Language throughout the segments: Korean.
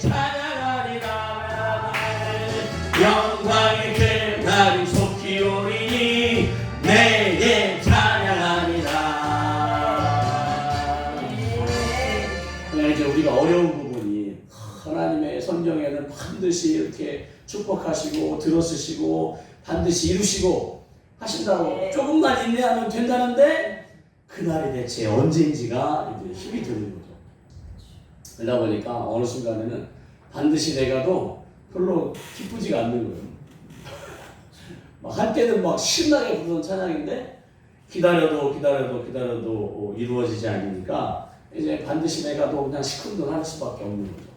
찬양하리라. 영광의 그날이 속히 오리니 내게 찬양하리라. 이제 우리가 어려운 부분이 하나님의 성경에는 반드시 이렇게 축복하시고 들어쓰시고 반드시 이루시고 하신다고 조금만 인내하면 된다는데 그날이 대체 언제인지가 이제 힘이 드는 거죠. 그러다 보니까 어느 순간에는 반드시 내가도 별로 기쁘지가 않는 거예요. 막 한때는 막 신나게 부르는 찬양인데 기다려도 이루어지지 않으니까 이제 반드시 내가도 그냥 시큰둥할 수밖에 없는 거죠.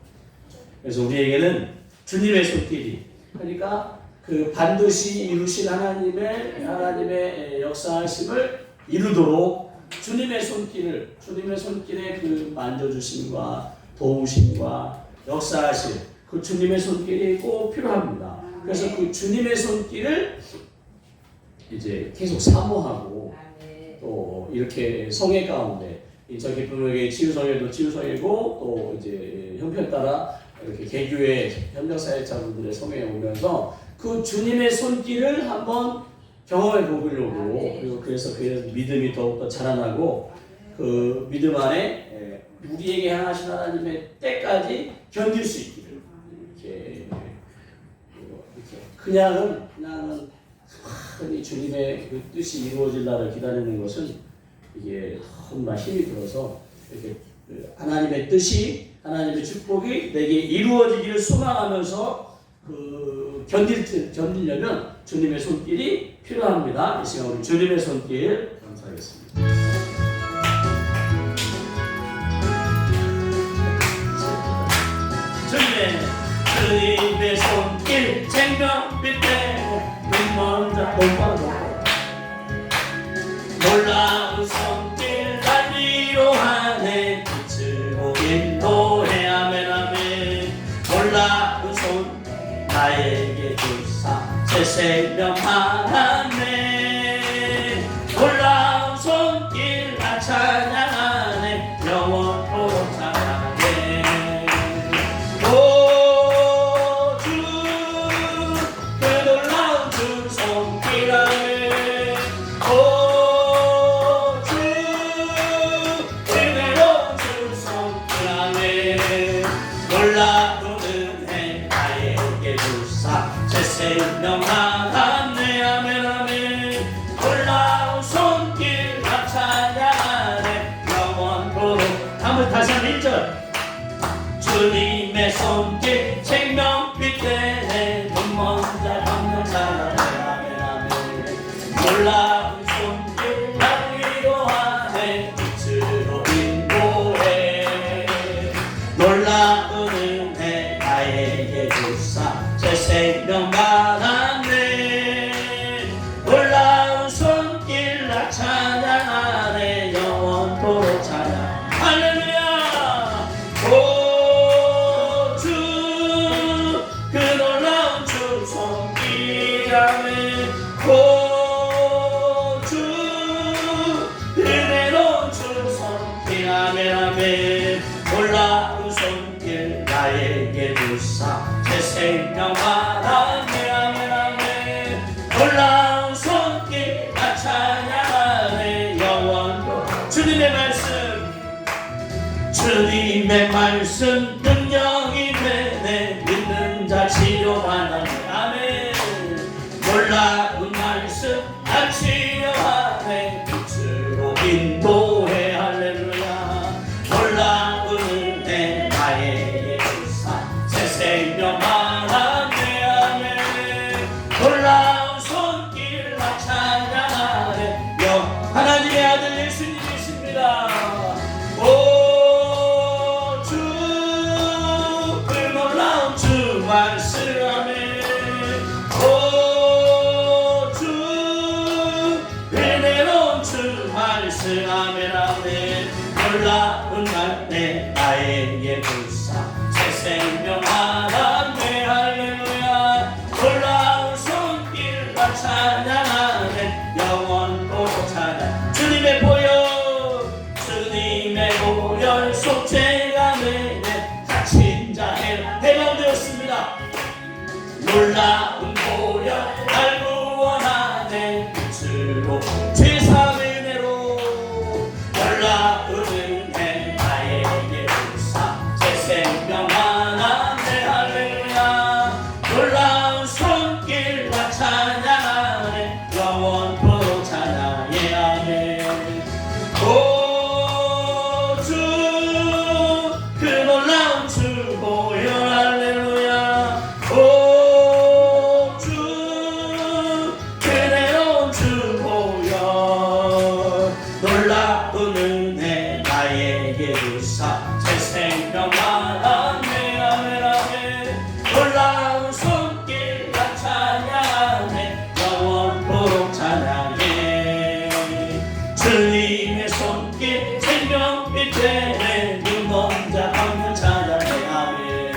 그래서 우리에게는 주님의 손길이, 그러니까 그 반드시 이루신 하나님의 역사하심을 이루도록 주님의 손길에 그 만져주심과 도우심과 역사하심, 그 주님의 손길이 꼭 필요합니다. 그래서 그 주님의 손길을 이제 계속 사모하고 또 이렇게 성회 가운데 저 기쁨에게 치유성회도 치유성회고 또 이제 형편 따라 이렇게 개교회 현장사역자분들의 성회에 오면서 그 주님의 손길을 한번 경험해 보려고, 그리고 그래서 믿음이 더욱더 자라나고 그 믿음 안에 우리에게 향하신 하나님의 때까지 견딜 수 있기를 이렇게 그냥은 흔히 주님의 그 뜻이 이루어질 날을 기다리는 것은 이게 정말 힘이 들어서 이렇게 하나님의 뜻이, 하나님의 축복이 내게 이루어지기를 소망하면서 그 견디려면 주님의 손길이 필요합니다. 이 시간 우리 주님의 손길 감사하겠습니다. 주님의 손길 생명빛 되고 눈먼 자 놀라운 손길 날 위로하네 빛으로 인도해. 아멘 아멘. 놀라운 손 나에게 주사 새 생명 하나네. 놀라운 손길 나 찬양하네 영원토록 찬양하네. 오 주 그 놀라운 주 손길 아멘. 오 주 은혜로운 주 손길 아멘. 놀라운 은혜 나에게 주사 새 생명 하나네. 아멘 아멘. 놀라운 손길 나 찬양하네 영원토록. 한번 다시 한번 1절. 주님의 손길 생명빛 되네 눈먼 자 감는 자라네. 아멘 아멘. 놀라운 손길 날 위로하네 빛으로 인도해. 놀라운 은혜 나에게 주사 새 생명 받았네. 놀라운 손길 나 찬양하네 영원토록 찬양. 할렐루야. 오 주 그 놀라운 주 손길 아멘. 오 주 은혜로운 주 손길 아멘 아멘. 놀라운 손길 나에게 주사 새 생명 받았네. 아멘 아멘. 놀라운 손길 나 찬양하네 영원토록. 주님의 말씀 능력이 되네 믿는 자 치료하네. 아멘. 놀라운 말씀 나 치료하네 빛으로 인도해. 할렐루야. 놀라운 은혜 나에게 주사 새 생명 하나네. 아멘. 놀라운 손길 나 찬양하네 하나님의 아들 예수님이십니다. 오 주 그 놀라운 보혈 날 구원하네 빛으로 죄사의 은혜로 놀라운 은혜 나에게 주사 새 생명 하나네 할렐루야 놀라운 손길 나 찬양하네 영원토록 찬양해 아멘 오주 그 놀라운 주 보혈 할렐루야 오주 그대로운 주 보혈 놀라운 은혜 나에게 주사 새 생명 하나네 아멘 아멘 놀라운 손길 나 찬양하네 영원토록 찬양해 주님의 손길 생명빛 되네 눈먼 자 방문 찬양해 아멘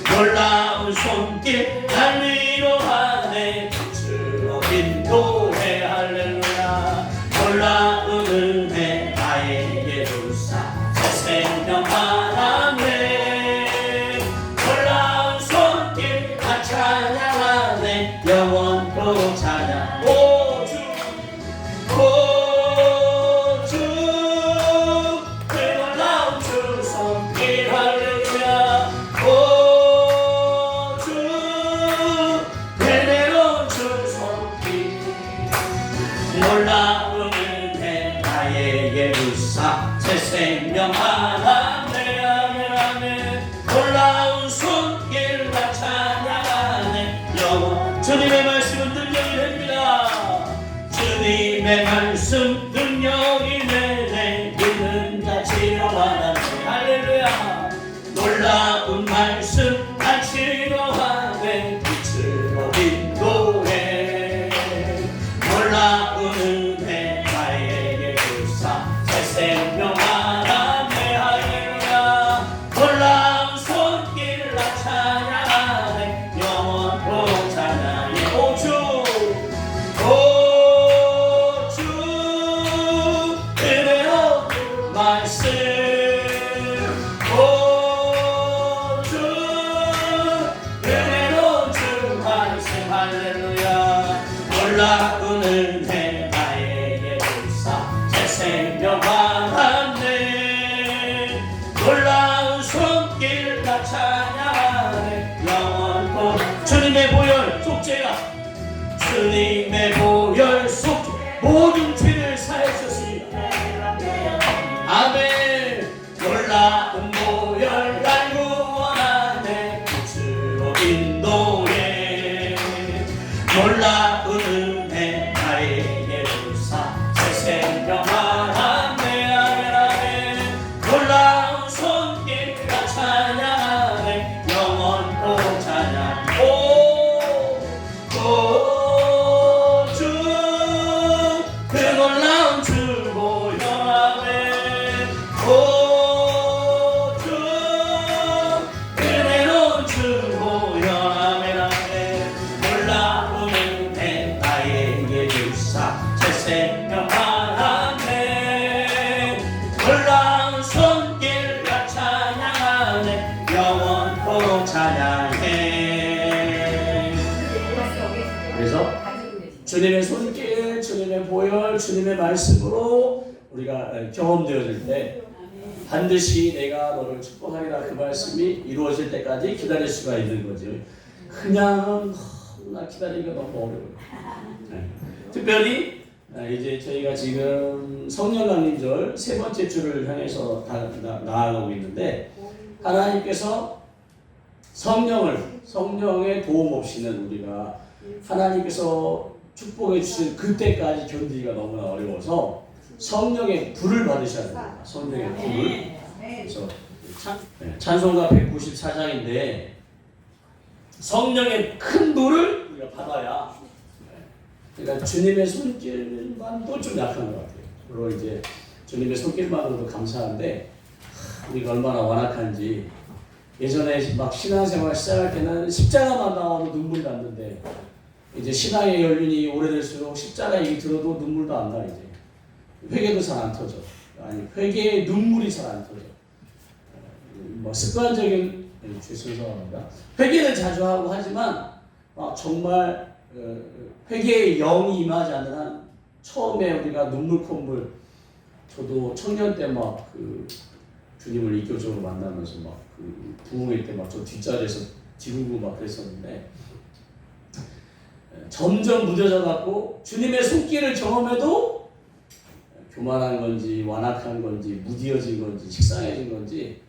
놀라운 손길 날 위로하네 빛으로 인도해 할렐루야 놀라운 은혜 나에게 주사 새 생명 하나네 놀라운 손길 나 찬양하네 영원토록 찬양 오주 오주 그 놀라운 주 손길 할렐루야 오주 그대로운 주 손길 놀라운 은혜 나에게 주사 새 생명 하나네 아멘 아멘 놀라운 손길 나 찬양하네 영원 주님의 말씀은 능력이 됩니다 주님의 말씀 능력이 되네 믿는 자 치료하네 할렐루야 놀라운 말씀 나 치료하네 빛으로 인도해 놀라운 은혜 나에게 주사 새 생명 하나네 할렐루야 놀라운 손길 나 찬양하네 영원토록 찬양해 오주 오주 그대로 말씀 오주 그대로 주 말씀 할렐루야 놀라운 은혜 나에게 주사 새 생명 하나네 놀라운 손길 나 찬양하네 영원토록 주님의 보혈 속죄가 주님의 보혈 속죄 모든 죄를 사해 주셨습니다 아멘 놀라운 보혈 날 구원하네 빛으로 인도해 놀라운 은혜 나에게 주사 새 생명 하나네 아멘 아멘 놀라운 손길 나 찬양하네 영원토록 찬양 오주 그 놀라운 주 보혈 아멘 오주 그대로 주 보혈 아멘 아멘 놀라운 은혜 나에게 주사 새 생명 하나네 놀라운 손길 나 찬양하네 영원토록 찬양해 그래서 주님의 손길, 주님의 보혈, 주님의 말씀으로 우리가 경험되어질 때 반드시 내가 너를 축복하리라 그 말씀이 이루어질 때까지 기다릴 수가 있는 거죠. 그냥 나 기다리기가 너무 어려워요. 네. 특별히 이제 저희가 지금 성령 강림절 세 번째 주를 향해서 나아가고 있는데 하나님께서 성령의 도움 없이는 우리가 하나님께서 축복해 주신 그때까지 견디기가 너무나 어려워서 성령의 불을 받으셔야 됩니다. 성령의 불을. 그래서 찬송가 194장인데 성령의 큰 불을 우리가 받아야 그러니까 주님의 손길만도 좀 약한 것 같아요. 물론 이제 주님의 손길만으로도 감사한데 우리가 얼마나 완악한지 예전에 막 신앙생활 시작할 때는 십자가만 나와도 눈물 났는데 이제 신앙의 연륜이 오래될수록 십자가 얘기 들어도 눈물도 안 나. 이제 회개도 잘 안 터져. 아니 회개의 눈물이 잘 안 터져. 뭐 습관적인 죄송합니다. 회개를 자주 하고 하지만 막 정말 회개의 영이 임하지 않는 한 처음에 우리가 눈물 콧물 저도 청년 때 막 그 주님을 인격적으로 만나면서 막 그 부흥회 때 막 저 뒷자리에서 디구고 막 그랬었는데 점점 무뎌져 갖고 주님의 손길을 경험해도 교만한 건지 완악한 건지 무디어진 건지 식상해진 건지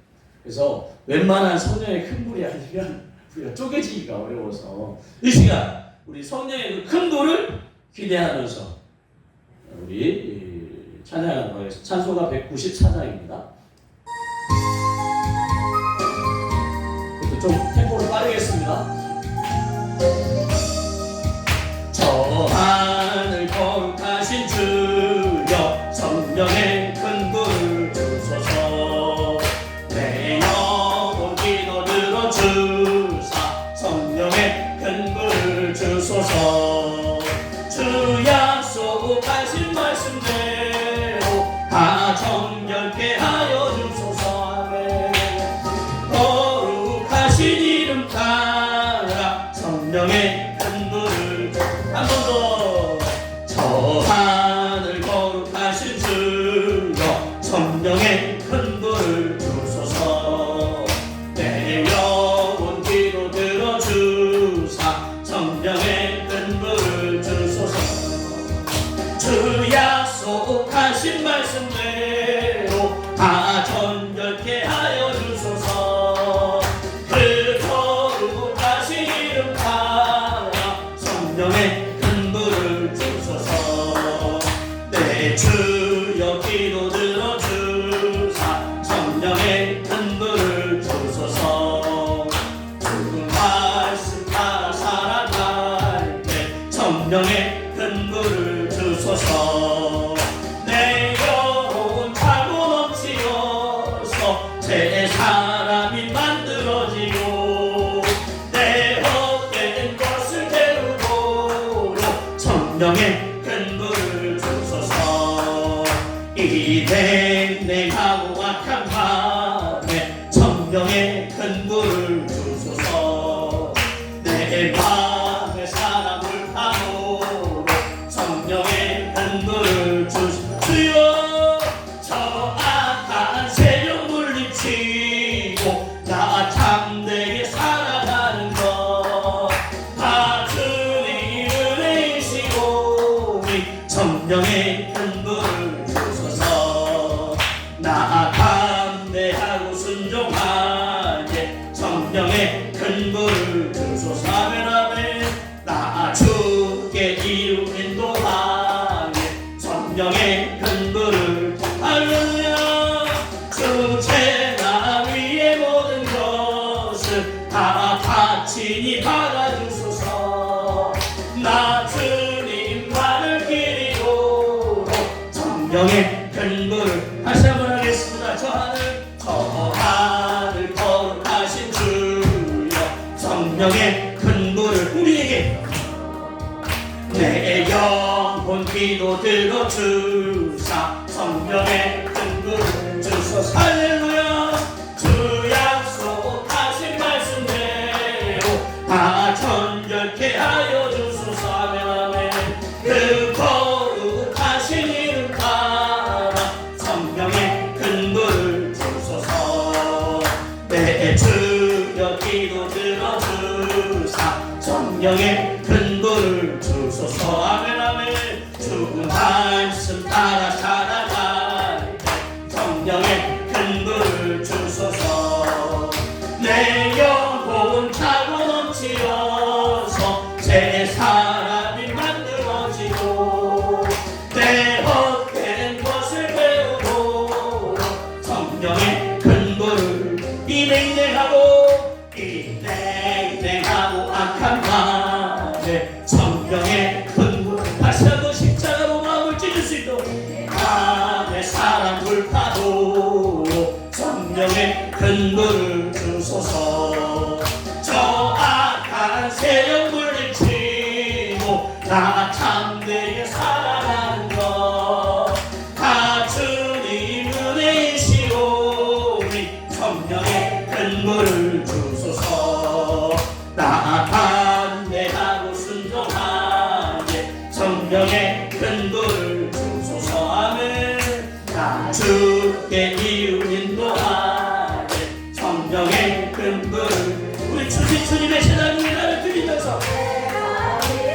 그래서 웬만한 성령의 큰 불이 아니면 우리가 쪼개지기가 어려워서 이 시간 우리 성령의 그 큰 불을 기대하면서 우리 찬양하도록 하겠습니다. 찬송가 194장입니다. 이것도 좀 템포를 빠르겠습니다. 저 하늘 거룩하신 주여 성령의 큰 불을 주소서 내 영혼 기도 들어주사 성령의 큰 불을 주소서 주 약속하신 말씀대로 다 정결케 하여 주소서 아멘 거룩하신 이름 따라 성령의 큰 불을 한 번 더 저 하늘 거룩하신 주여 성령의 큰 불을 주소서 내 영혼 기도 들어주사 성령의 큰 불을 주소서 주 약속하신 말씀대로 다 정결케 하여 주소서 그 거룩하신 이름 따라 성령의 큰 불을 주소서 내 주여 기도 들어주사 성령의 큰 불을 주소서 주 말씀 따라 살아갈게 성령의 큰 불을 주소서 내 영혼 차고 넘치어서 새 사람이 만들어지고 내 헛된 것을 태우도록 성령의 큰 불을 주소서 이 냉랭하고 악한 밤에 성령의 큰 불을 주소서 내 마음의 사랑 불타도록 성령의 큰 불을 주소서 주여 저 악한 세력 물리치고 나 참되게 살아가는 것 다 주님 은혜이시고 성령의 큰 불을 주소서 나 담대하고 순종하게 성령의 큰 불을 주소서 아멘 아멘 나 주께 이루 인도하게 성령의 큰 불을 할렐루야 주 제나 위의 모든 것을 다 바치니 받아주소서 나 주님만을 기리도록 성령의 큰 불을 다시 한번 하겠습니다. 저 하늘 거룩하신 주여 성령의 큰 불을 우리에게 내 영혼 기도 들어주사 성령의 큰 불을 주소서 할렐루야 주 약속하신 말씀대로 다 정결케 하여 주소서 아멘 아멘 그 거룩하신 이름 따라 성령의 큰 불을 주소서 내 주여 기도 들어주사 성령의 큰 불을 주소서 아멘 아멘 주 말씀 따라 살아갈 성령의 큰 불을 주소서 내 영혼 차고 넘치어서 새 사람이 만들어지고 내 헛된 것을 배우도록 성령의 큰 불을 이 냉랭하고 악한 밤에 성령의 큰 불 다시 한번 십자가로 마음을 찢을 수 있도록 마음의 사랑 불타도록 성령의 큰 불을 주소서 저 악한 세력 물리치고 나 참되게 살아가는 것 다 주님 은혜이시오 성령의 큰 불을 주소서 나 담대하 주님의 재단을 나를 드리면서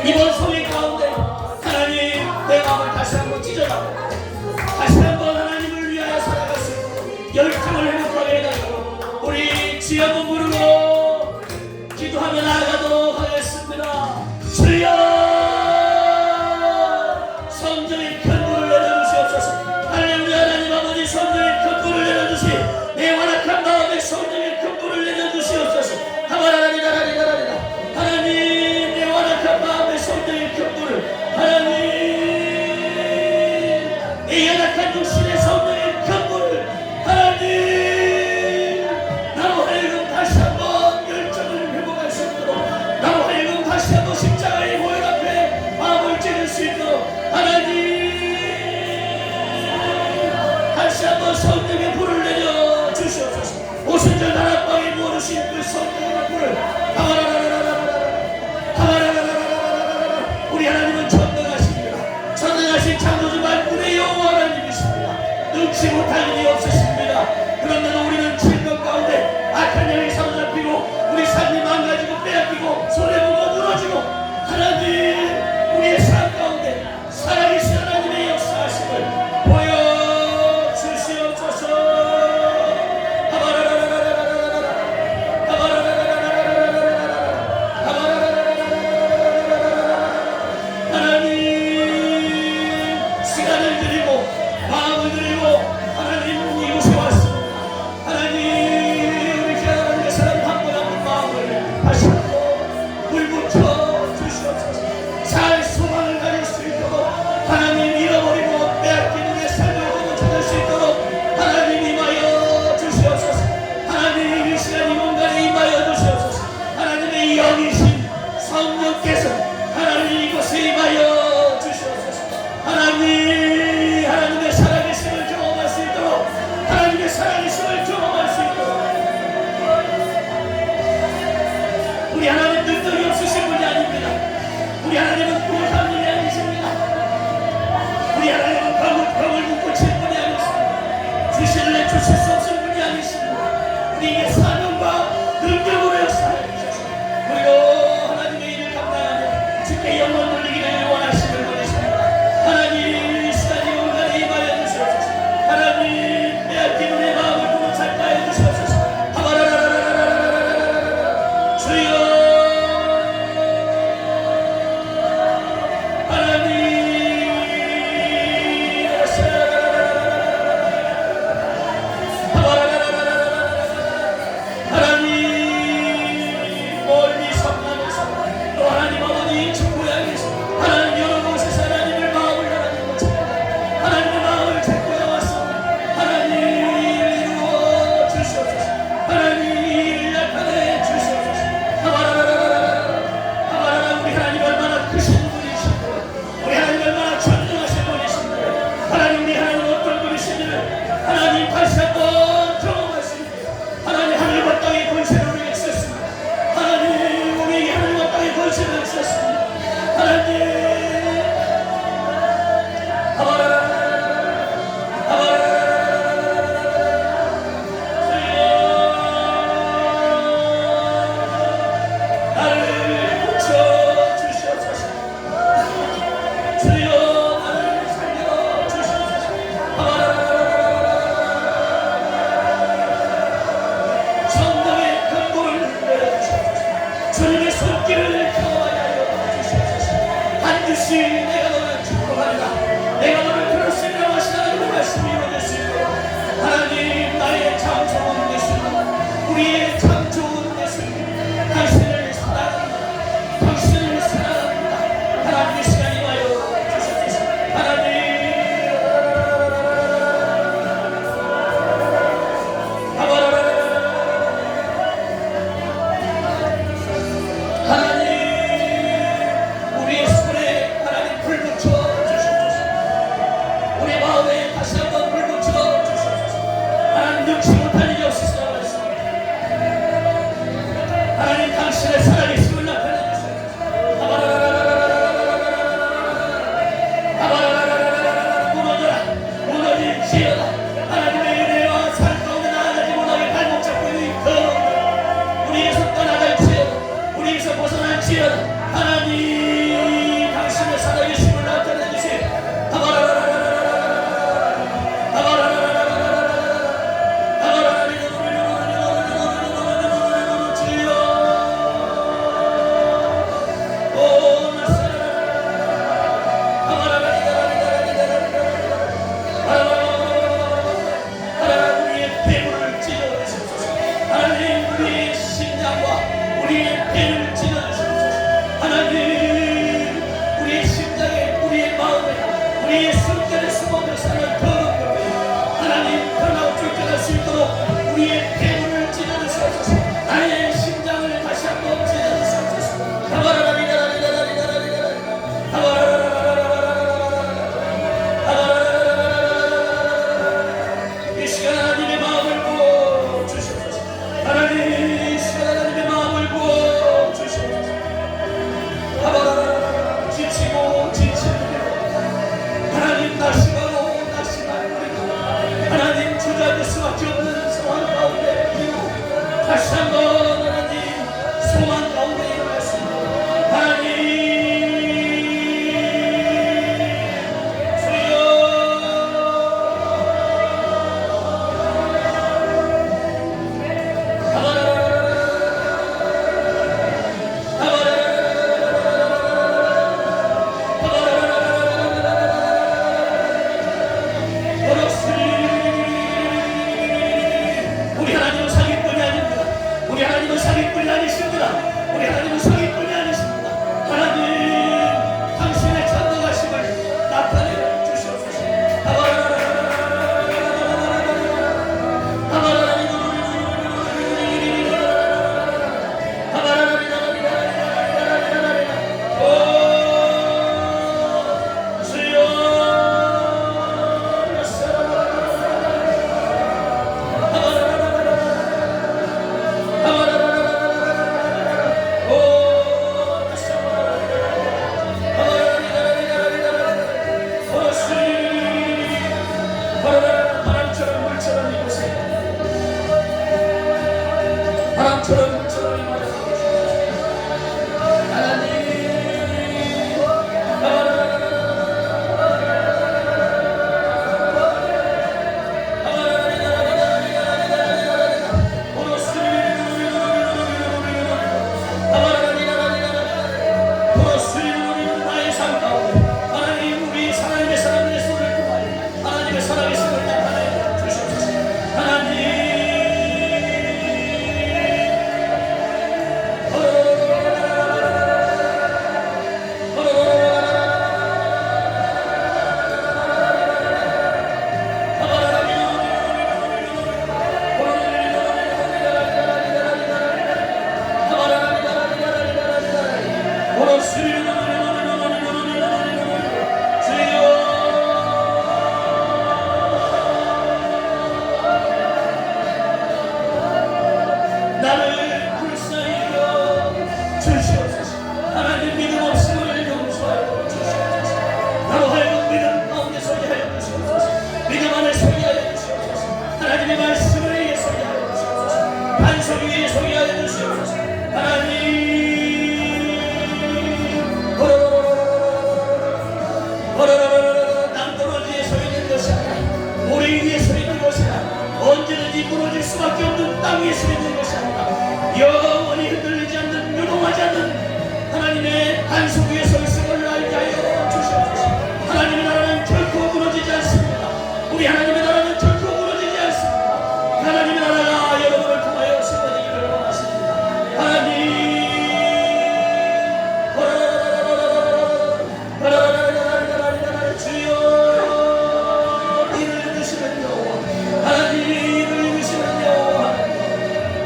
이번 성회 가운데 하나님 내 마음을 다시 한번 찢어달라고, 다시 한번 하나님을 위하여 살아갈 수 있고 열정을 회복하게 해달라고 우리 주여 한번 부르고 기도하며 나아가도록 하겠습니다. 주여 성령의 큰 불을 내려주시옵소서. 할렐루야. 하나님 아버지 성령의 큰 불을 내려주시, 내 완악한 마음에 성령의 큰 불을 내려주시옵소서. 하나님 내 완악한 마음에 성령의 큰 불을, 하나님 내 연약한 육신의 성령의 큰 불을, 하나님 나로 하여금 다시 한번 열정을 회복할 수 있도록, 나로 하여금 다시 한번 십자가의 보혈 앞에 마음을 찌를 수 있도록 하나님 다시 한번 성령의 불을 내려 주시옵소서. 오순절 다락방에 모르신 그 성령의 불을, 우리 하나님은 전능하십니다. 전능하신 창조주 만군의 여호와 하나님이십니다. 능치 못할 일이 없으십니다. 그런데도 우리는 질병 가운데 악한 영에 사로잡히고 우리 삶이 망가지고 빼앗기고 손해보고 무너지고, 하나님 우리의 삶 가운데 살아계신 하나님의 역사하심을 보여주시옵소서. 우리 하나님 능력이 없으신 분이 아닙니다. 우리 하나님은 부족한 분이 아니십니다. 우리 하나님은 병을 묶고칠 분이 아니십니다. 주시를 내주실 수 없는 분이 아니십니다. 우리에게 사명과 능력으로 역사하여 주셔서 우리로 하나님의 일을 감당하며 주께 영광 돌리기를 원하시는 분이십니다. 하나님 이 시간 이 공간에 임하여 주시옵소서. 하나님 빼앗긴 내 마음을 보고 살까해 주시옵소서. 주여 하나님 당신의 살아계심을 나타내 주세요.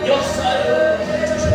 역사여 주시옵소서.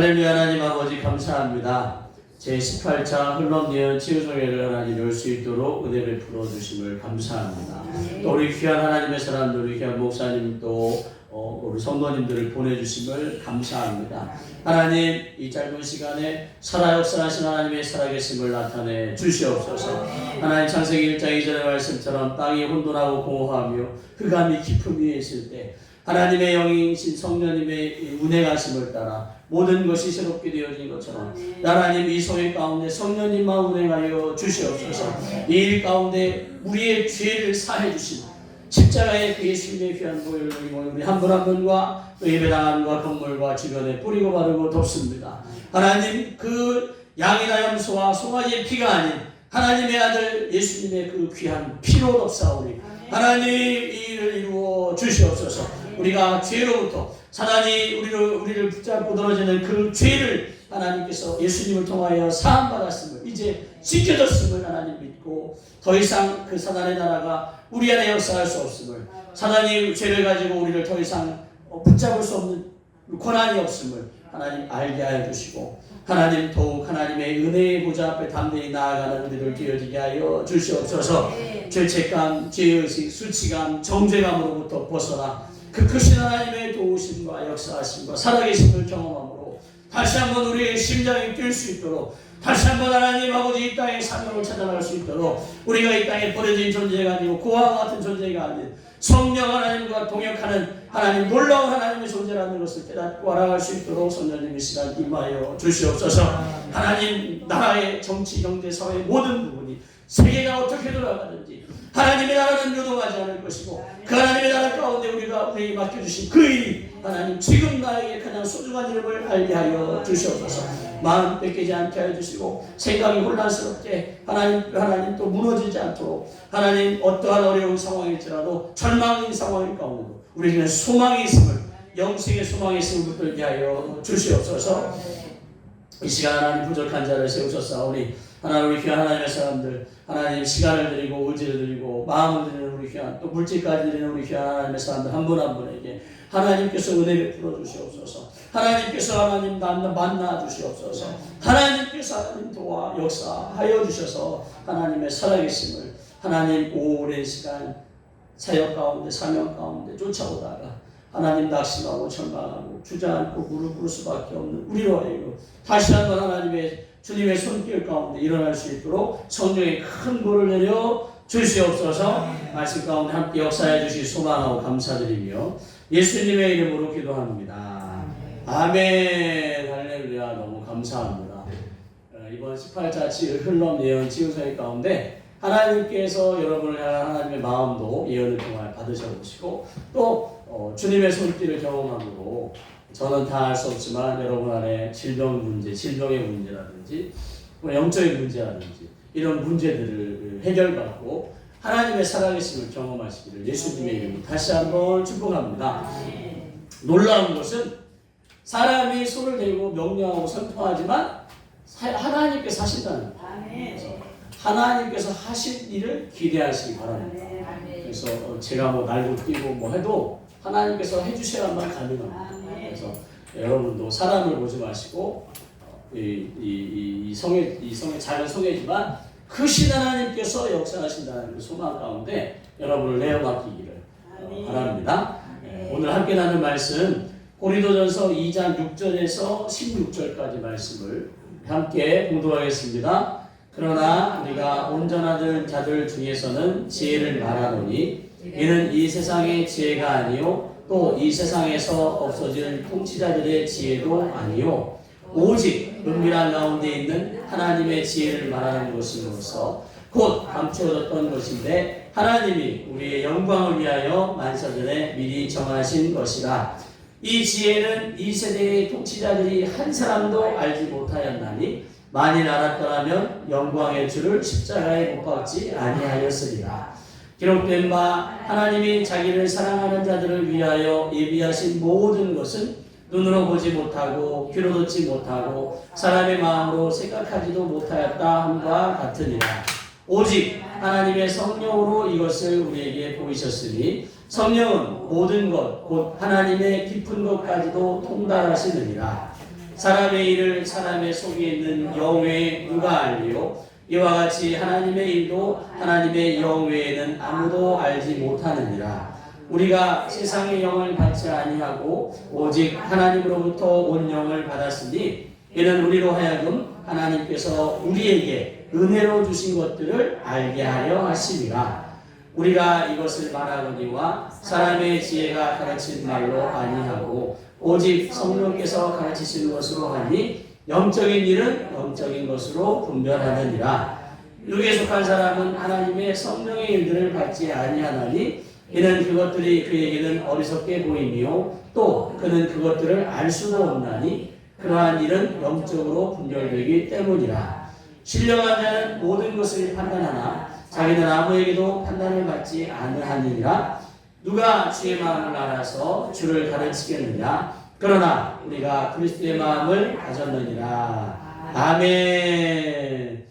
할렐루야. 하나님 아버지 감사합니다. 제18차 흘럼예언 치유성회를 하나님 열 수 있도록 은혜 베풀어 주심을 감사합니다. 또 우리 귀한 하나님의 사람들, 우리 귀한 목사님 또 우리 성도님들을 보내주심을 감사합니다. 하나님 이 짧은 시간에 살아 역사하신 하나님의 살아계심을 나타내 주시옵소서. 하나님 창세기 1장 2절의 말씀처럼 땅이 혼돈하고 공허하며 흑암이 깊음 위에 있을 때 하나님의 영이신 성령님의 운행하심을 따라 모든 것이 새롭게 되어진 것처럼 하나님 이 성회 가운데 성령님만 운행하여 주시옵소서. 이 일 가운데 우리의 죄를 사해 주신 십자가의 그 예수님의 귀한 보혈을 우리 한 분 한 분과 또 예배당과 건물과 주변에 뿌리고 바르고 덮습니다. 하나님 그 양이나 염소와 송아지의 피가 아닌 하나님의 아들 예수님의 그 귀한 피로 덮사오니 하나님 이 일을 이루어 주시옵소서. 우리가 죄로부터 사단이 우리를 붙잡고 늘어지는 그 죄를 하나님께서 예수님을 통하여 사함받았음을 이제 씻겨졌음을 하나님 믿고 더 이상 그 사단의 나라가 우리 안에 역사할 수 없음을 사단이 죄를 가지고 우리를 더 이상 붙잡을 수 없는 권한이 없음을 하나님 알게 하여 주시고 하나님 더욱 하나님의 은혜의 보좌 앞에 담대히 나아가는 우리들 되어지게 하여 주시옵소서. 죄책감, 죄의식, 수치감, 정죄감으로부터 벗어나 그 크신 하나님의 도우심과 역사하심과 살아계심을 경험함으로 다시 한번 우리의 심장이 뛸 수 있도록 다시 한번 하나님 아버지 이 땅의 사명을 찾아갈 수 있도록 우리가 이 땅에 버려진 존재가 아니고 고아와 같은 존재가 아닌 성령 하나님과 동역하는 하나님 놀라운 하나님의 존재라는 것을 깨닫고 알아갈 수 있도록 성령님의 시간 임하여 주시옵소서. 하나님 나라의 정치, 경제, 사회 모든 부분이 세계가 어떻게 돌아가는지 하나님의 나라는 요동하지 않을 것이고 그 하나님의 나라 가운데 우리에게 맡겨주신 그 일이 하나님 지금 나에게 가장 소중한 이름을 알게 하여 주시옵소서. 마음 뺏기지 않게 하여 주시고 생각이 혼란스럽게 하나님 또 무너지지 않도록 하나님 어떠한 어려운 상황일지라도 절망인 상황일 가운데도 우리에게는 소망이 있음을 영생의 소망이 있음을 붙들게 하여 주시옵소서. 이 시간 하나님 부족한 자를 세우셨사오니 하나님 우리 귀한 하나님의 사람들 하나님 시간을 드리고 의지를 드리고 마음을 드리는 우리 귀한 또 물질까지 드리는 우리 귀한 하나님의 사람들 한 분 한 분에게 하나님께서 은혜를 베풀어 주시옵소서. 하나님께서 하나님 만나 주시옵소서. 하나님께서 하나님 도와 역사하여 주셔서 하나님의 살아계심을 하나님 오랜 시간 사역 가운데 사명 가운데 쫓아오다가 하나님 낙심하고 절망하고 주저앉고 무릎 꿇을 수밖에 없는 우리로 하여금 다시 한번 하나님의 주님의 손길 가운데 일어날 수 있도록 성령의 큰 불을 내려 주시옵소서. 말씀 가운데 함께 역사해 주시 소망하고 감사드리며 예수님의 이름으로 기도합니다. 아멘. 할렐루야. 너무 감사합니다. 이번 18차 흘럼 예언 치유사회 가운데 하나님께서 여러분을 향한 하나님의 마음도 예언을 통하여 받으셔보시고 또 주님의 손길을 경험함으로 저는 다 알 수 없지만 여러분 안에 질병 문제, 질병의 문제라든지 영적인 문제라든지 이런 문제들을 해결받고 하나님의 살아계심을 경험하시기를 예수님의 이름으로 다시 한번 축복합니다. 놀라운 것은 사람이 손을 대고 명령하고 선포하지만 하나님께서 하신다는 거예요. 하나님께서 하실 일을 기대하시기 바랍니다. 그래서 제가 뭐 날고 뛰고 뭐 해도 하나님께서 해주셔야만 가능합니다. 그래서 여러분도 사람을 보지 마시고 이 성의 작은 성회지만 크신 하나님께서 역사하신다는 그 소망 가운데 여러분을 내어 맡기기를 바랍니다. 오늘 함께 나눌 말씀 고린도전서 2장 6절에서 16절까지 말씀을 함께 공독하겠습니다. 그러나 우리가 온전한 자들 중에서는 지혜를 말하노니 이는 이 세상의 지혜가 아니요 또 이 세상에서 없어질 통치자들의 지혜도 아니요 오직 은밀한 가운데 있는 하나님의 지혜를 말하는 것임으로써 곧 감추어졌던 것인데 하나님이 우리의 영광을 위하여 만사전에 미리 정하신 것이라. 이 지혜는 이 세대의 통치자들이 한 사람도 알지 못하였나니 만일 알았더라면 영광의 주를 십자가에 못 박지 아니하였으리라. 기록된 바 하나님이 자기를 사랑하는 자들을 위하여 예비하신 모든 것은 눈으로 보지 못하고 귀로 듣지 못하고 사람의 마음으로 생각하지도 못하였다 함과 같으니라. 오직 하나님의 성령으로 이것을 우리에게 보이셨으니 성령은 모든 것 곧 하나님의 깊은 것까지도 통달하시느니라. 사람의 일을 사람의 속에 있는 영 외에 누가 알리요? 이와 같이 하나님의 일도 하나님의 영 외에는 아무도 알지 못하느니라. 우리가 세상의 영을 받지 아니하고 오직 하나님으로부터 온 영을 받았으니 이는 우리로 하여금 하나님께서 우리에게 은혜로 주신 것들을 알게 하려 하심이라. 우리가 이것을 말하거니와 사람의 지혜가 가르친 말로 아니하고 오직 성령께서 가르치신 것으로 하니 영적인 일은 영적인 것으로 분별하느니라. 육에 속한 사람은 하나님의 성령의 일들을 받지 아니하나니 이는 그것들이 그에게는 어리석게 보이며 또 그는 그것들을 알 수도 없나니 그러한 일은 영적으로 분별되기 때문이라. 신령한 자는 모든 것을 판단하나 자기는 아무에게도 판단을 받지 않으하니라. 누가 주의 마음을 알아서 주를 가르치겠느냐? 그러나 우리가 그리스도의 마음을 가졌느니라. 아멘.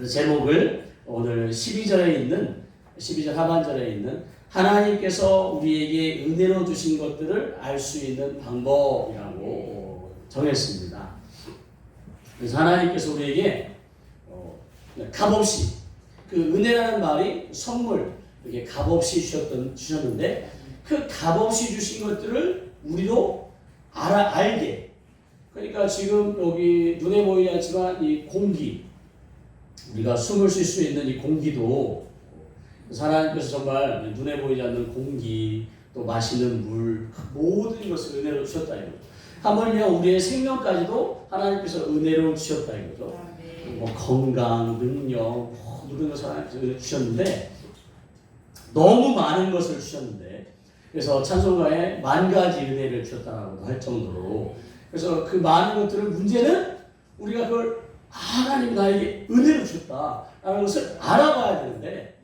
제목을 오늘 12절 하반절에 있는 하나님께서 우리에게 은혜로 주신 것들을 알 수 있는 방법이라고 정했습니다. 그래서 하나님께서 우리에게 값없이, 그 은혜라는 말이 선물, 이렇게 값없이 주셨는데 그 값없이 주신 것들을 우리도 알게. 그러니까 지금 여기 눈에 보이지 않지만 이 공기, 우리가 숨을 쉴 수 있는 이 공기도 하나님께서 정말 눈에 보이지 않는 공기, 또 마시는 물, 모든 것을 은혜로 주셨다 이거죠. 하물며 우리의 생명까지도 하나님께서 은혜로 주셨다 이거죠. 뭐 건강, 능력, 모든 것을 하나님께서 주셨는데 너무 많은 것을 주셨는데, 그래서 찬송가에 10,000가지 은혜를 주셨다라고도 할 정도로, 그래서 그 많은 것들을, 문제는 우리가 그걸 하나님이 나에게 은혜를 주셨다라는 것을 알아봐야 되는데,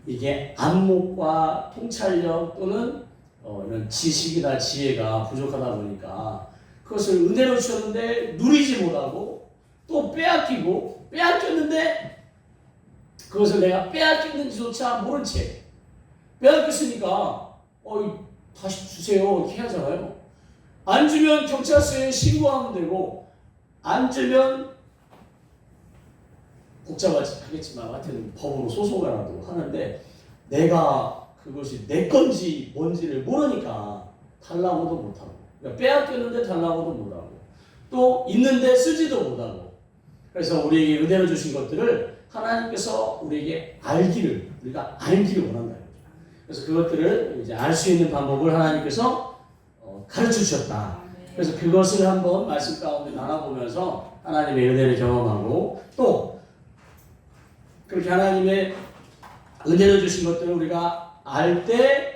이게 안목과 통찰력 또는 이런 지식이나 지혜가 부족하다 보니까 그것을 은혜로 주셨는데 누리지 못하고 또 빼앗기고, 빼앗겼는데 그것을 내가 빼앗겼는지조차 모른 채 빼앗겼으니까 다시 주세요 이렇게 하잖아요. 안 주면 경찰서에 신고하면 되고, 안 주면 복잡하겠지만 하여튼 법으로 소송하라도 하는데, 내가 그것이 내 건지 뭔지를 모르니까 달라고도 못하고, 그러니까 빼앗겼는데 달라고도 못하고, 또 있는데 쓰지도 못하고. 그래서 우리에게 은혜로 주신 것들을 하나님께서 우리에게 우리가 알기를 원한다. 그래서 그것들을 이제 알 수 있는 방법을 하나님께서 가르쳐 주셨다. 그래서 그것을 한번 말씀 가운데 나눠보면서 하나님의 은혜를 경험하고, 또 그렇게 하나님의 은혜를 주신 것들을 우리가 알 때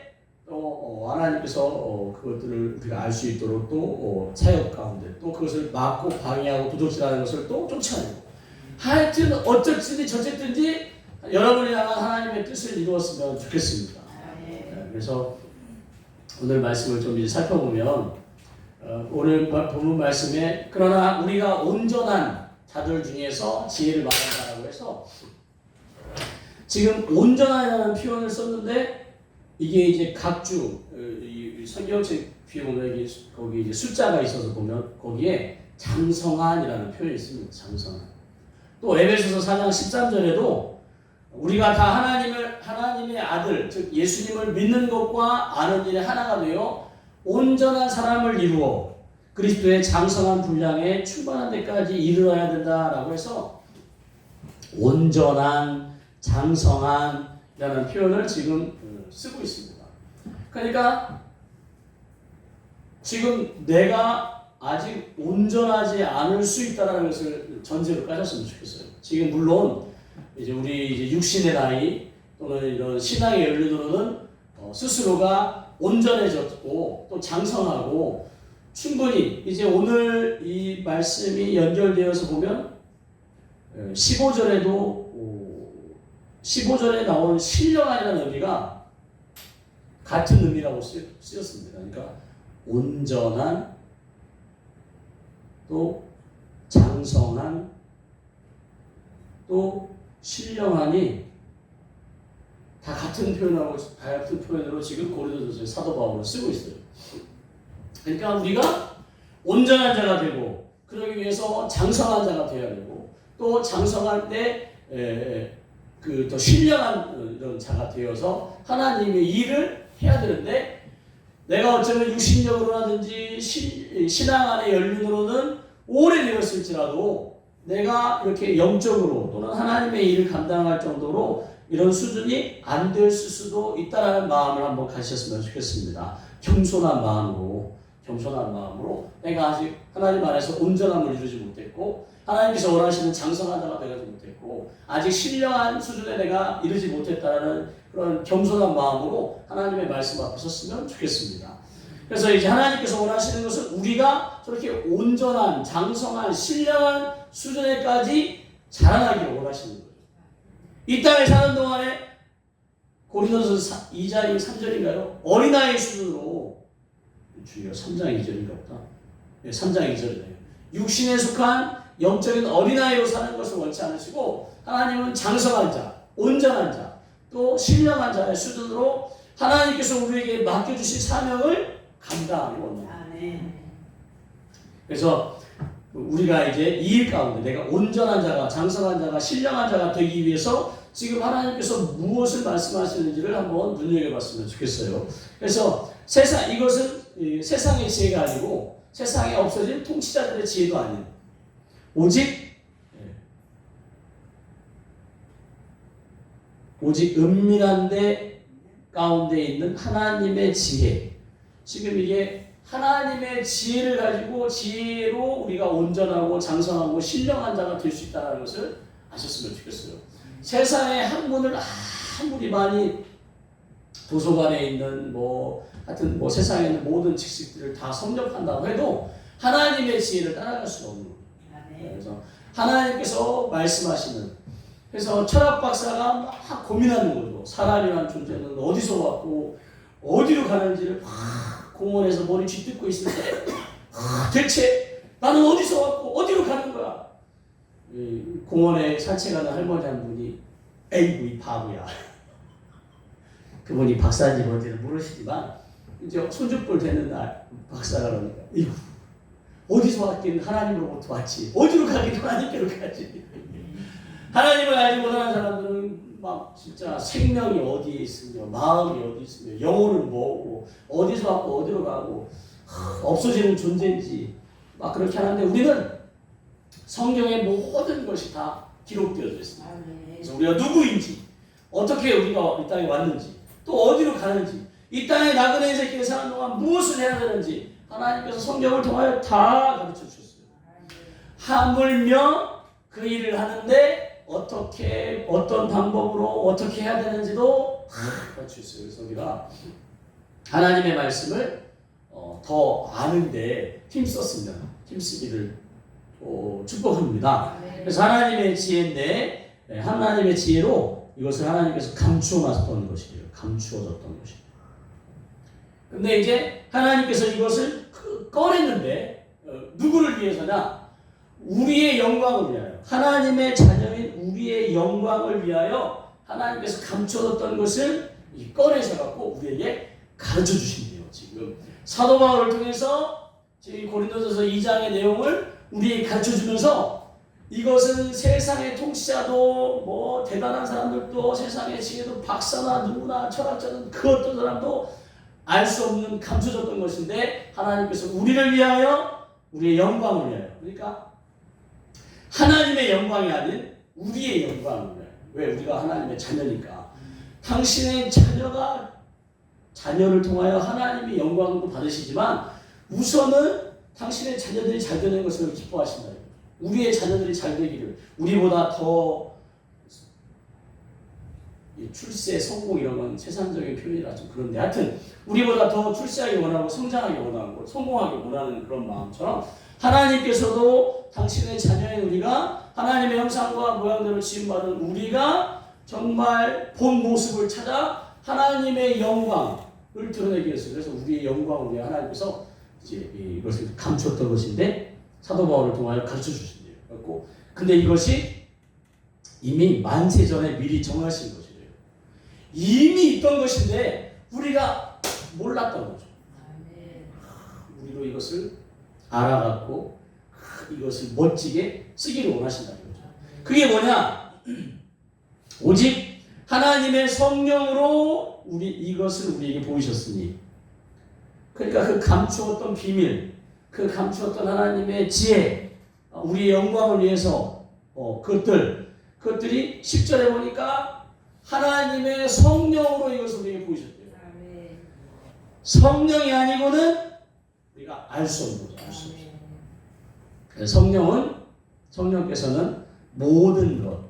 또 하나님께서 그것들을 우리가 알 수 있도록 또 사역 가운데 또 그것을 막고 방해하고 부족질하는 것을 또 쫓아내고, 하여튼 어쨌든지 저쨌든지 여러분이 향한 하나님의 뜻을 이루었으면 좋겠습니다. 그래서 오늘 말씀을 좀 이제 살펴보면, 오늘 본문 말씀에 그러나 우리가 온전한 자들 중에서 지혜를 말한다라고 해서, 지금 온전하다는 표현을 썼는데, 이게 이제 각주 이 성경책 뒤에 보면 거기 이제 숫자가 있어서 보면 거기에 장성한이라는 표현이 있습니다. 장성한. 또 에베소서 4장 13절에도 우리가 다 하나님의 아들, 즉 예수님을 믿는 것과 아는 일에 하나가 되어 온전한 사람을 이루어 그리스도의 장성한 분량에 충만한 데까지 이르러야 된다라고 해서 온전한, 장성한이라는 표현을 지금 쓰고 있습니다. 그러니까 지금 내가 아직 온전하지 않을 수 있다는 것을 전제로 까졌으면 좋겠어요. 지금 물론 이제 우리 이제 육신의 나이 또는 이런 신앙의 연륜으로는 스스로가 온전해졌고 또 장성하고, 충분히 이제 오늘 이 말씀이 연결되어서 보면 15절에 나온 신령한이라는 의미가 같은 의미라고 쓰였습니다. 그러니까 온전한, 또 장성한, 또 신령하니 다 같은 표현으로 지금 고린도전서의 사도 바울을 쓰고 있어요. 그러니까 우리가 온전한 자가 되고 그러기 위해서 장성한 자가 되어야 되고 또 장성할 때 그 또 신령한 이런 자가 되어서 하나님의 일을 해야 되는데 내가 어쩌면 육신적으로라든지 신앙 안의 연륜으로는 오래되었을지라도 내가 이렇게 영적으로 또는 하나님의 일을 감당할 정도로 이런 수준이 안 됐을 수도 있다는 마음을 한번 가지셨으면 좋겠습니다. 겸손한 마음으로 내가 아직 하나님 안에서 온전함을 이루지 못했고 하나님께서 원하시는 장성한 자가 되지 못했고 아직 신령한 수준에 내가 이르지 못했다는 그런 겸손한 마음으로 하나님의 말씀 앞에 섰으면 좋겠습니다. 그래서 이제 하나님께서 원하시는 것은 우리가 저렇게 온전한 장성한 신령한 수준에까지 자라나기를 원하시는 거예요. 이 땅에 사는 동안에 고린도서 2장 3절인가요? 어린아이 수준으로 주여 3장 2절인가 보다. 네, 3장 2절이네요. 육신에 속한 영적인 어린아이로 사는 것을 원치 않으시고 하나님은 장성한 자, 온전한 자, 또 신령한 자의 수준으로 하나님께서 우리에게 맡겨주신 사명을 감당하기 원합니다. 그래서 우리가 이제 이 일 가운데 내가 온전한 자가, 장성한 자가, 신령한 자가 되기 위해서 지금 하나님께서 무엇을 말씀하시는지를 한번 눈여겨봤으면 좋겠어요. 그래서 이것은 세상의 지혜가 아니고 세상에 없어진 통치자들의 지혜도 아닌 오직 은밀한 데 가운데 있는 하나님의 지혜. 지금 이게 하나님의 지혜를 가지고 지혜로 우리가 온전하고 장성하고 신령한 자가 될 수 있다는 것을 아셨으면 좋겠어요. 세상의 학문을 아무리 많이 도서관에 있는 하여튼 세상에 있는 모든 지식들을 다 섭렵한다고 해도 하나님의 지혜를 따라갈 수가 없는 거예요. 그래서 하나님께서 말씀하시는, 그래서 철학 박사가 막 고민하는 거죠. 사람이라는 존재는 어디서 왔고 어디로 가는지를 막 공원에서 머리 쥐뜯고 있을 때 대체 나는 어디서 왔고 어디로 가는 거야? 공원에 산책하는 할머니 한 분이 에이구 이 바보야. 그분이 박사인지 뭔지는 모르시지만 이제 손짓볼 되는 날 박사가 그러니까 이거 어디서 왔긴 하나님으로부터 왔지 어디로 가긴 하나님께로 가지. 하나님을 알지 못하는 사람들은 막 진짜 생명이 어디에 있으며 마음이 어디 있으며 영혼은 뭐고 어디서 왔고 어디로 가고 없어지는 존재인지 막 그렇게 하는데 우리는 성경의 모든 것이 다 기록되어져 있습니다. 그래서 우리가 누구인지 어떻게 우리가 이 땅에 왔는지 또 어디로 가는지 이 땅에 나그네 새끼를 사는 동안 무엇을 해야 되는지 하나님께서 성경을 통하여 다 가르쳐 주셨어요. 하물며 그 일을 하는데 어떤 방법으로 어떻게 해야 되는지도 다 가르쳐 주셨어요. 그래서 우리가 하나님의 말씀을 더 아는데 힘쓰기를 축복합니다. 그래서 하나님의 지혜인데 하나님의 지혜로 이것을 하나님께서 감추어놨던 것이에요. 감추어졌던 것이에요. 근데 이제 하나님께서 이것을 꺼냈는데 누구를 위해서냐? 우리의 영광을 위하여, 하나님의 자녀인 우리의 영광을 위하여 하나님께서 감춰뒀던 것을 꺼내셔갖고 우리에게 가르쳐 주신대요. 지금 사도 바울을 통해서 지금 고린도전서 2장의 내용을 우리에게 가르쳐 주면서 이것은 세상의 통치자도 대단한 사람들도 세상의 지혜도 박사나 누구나 철학자는 그 어떤 사람도 알 수 없는 감춰졌던 것인데 하나님께서 우리를 위하여 우리의 영광을 위하여, 그러니까 하나님의 영광이 아닌 우리의 영광을 위하여. 왜? 우리가 하나님의 자녀니까. 당신의 자녀를 통하여 하나님의 영광도 받으시지만 우선은 당신의 자녀들이 잘 되는 것을 기뻐하신다. 우리의 자녀들이 잘 되기를, 우리보다 더 출세, 성공 이런 건 세상적인 표현이라 좀 그런데 하여튼 우리보다 더 출세하기 원하고 성장하기 원하고 성공하기 원하는 그런 마음처럼 하나님께서도 당신의 자녀인 우리가 하나님의 형상과 모양대로 지음받은 우리가 정말 본 모습을 찾아 하나님의 영광을 드러내기 위해서, 그래서 우리의 영광을 위해 하나님께서 이제 이것을 감추었던 것인데 사도 바울을 통하여 가르쳐 주신대요. 근데 이것이 이미 만세 전에 미리 정하신 것이에요. 이미 있던 것인데 우리가 몰랐던 거죠. 우리도 이것을 알아갖고 이것을 멋지게 쓰기를 원하신다는 거죠. 그게 뭐냐? 오직 하나님의 성령으로 이것을 우리에게 보이셨으니, 그러니까 그 감추었던 비밀, 그 감추었던 하나님의 지혜, 우리의 영광을 위해서 그것들이 10절에 보니까 하나님의 성령으로 이것을 우리에게 보이셨대요. 성령이 아니고는 우리가 알 수 없는 거죠. 알 수 없어요. 그래서 성령께서는 모든 것,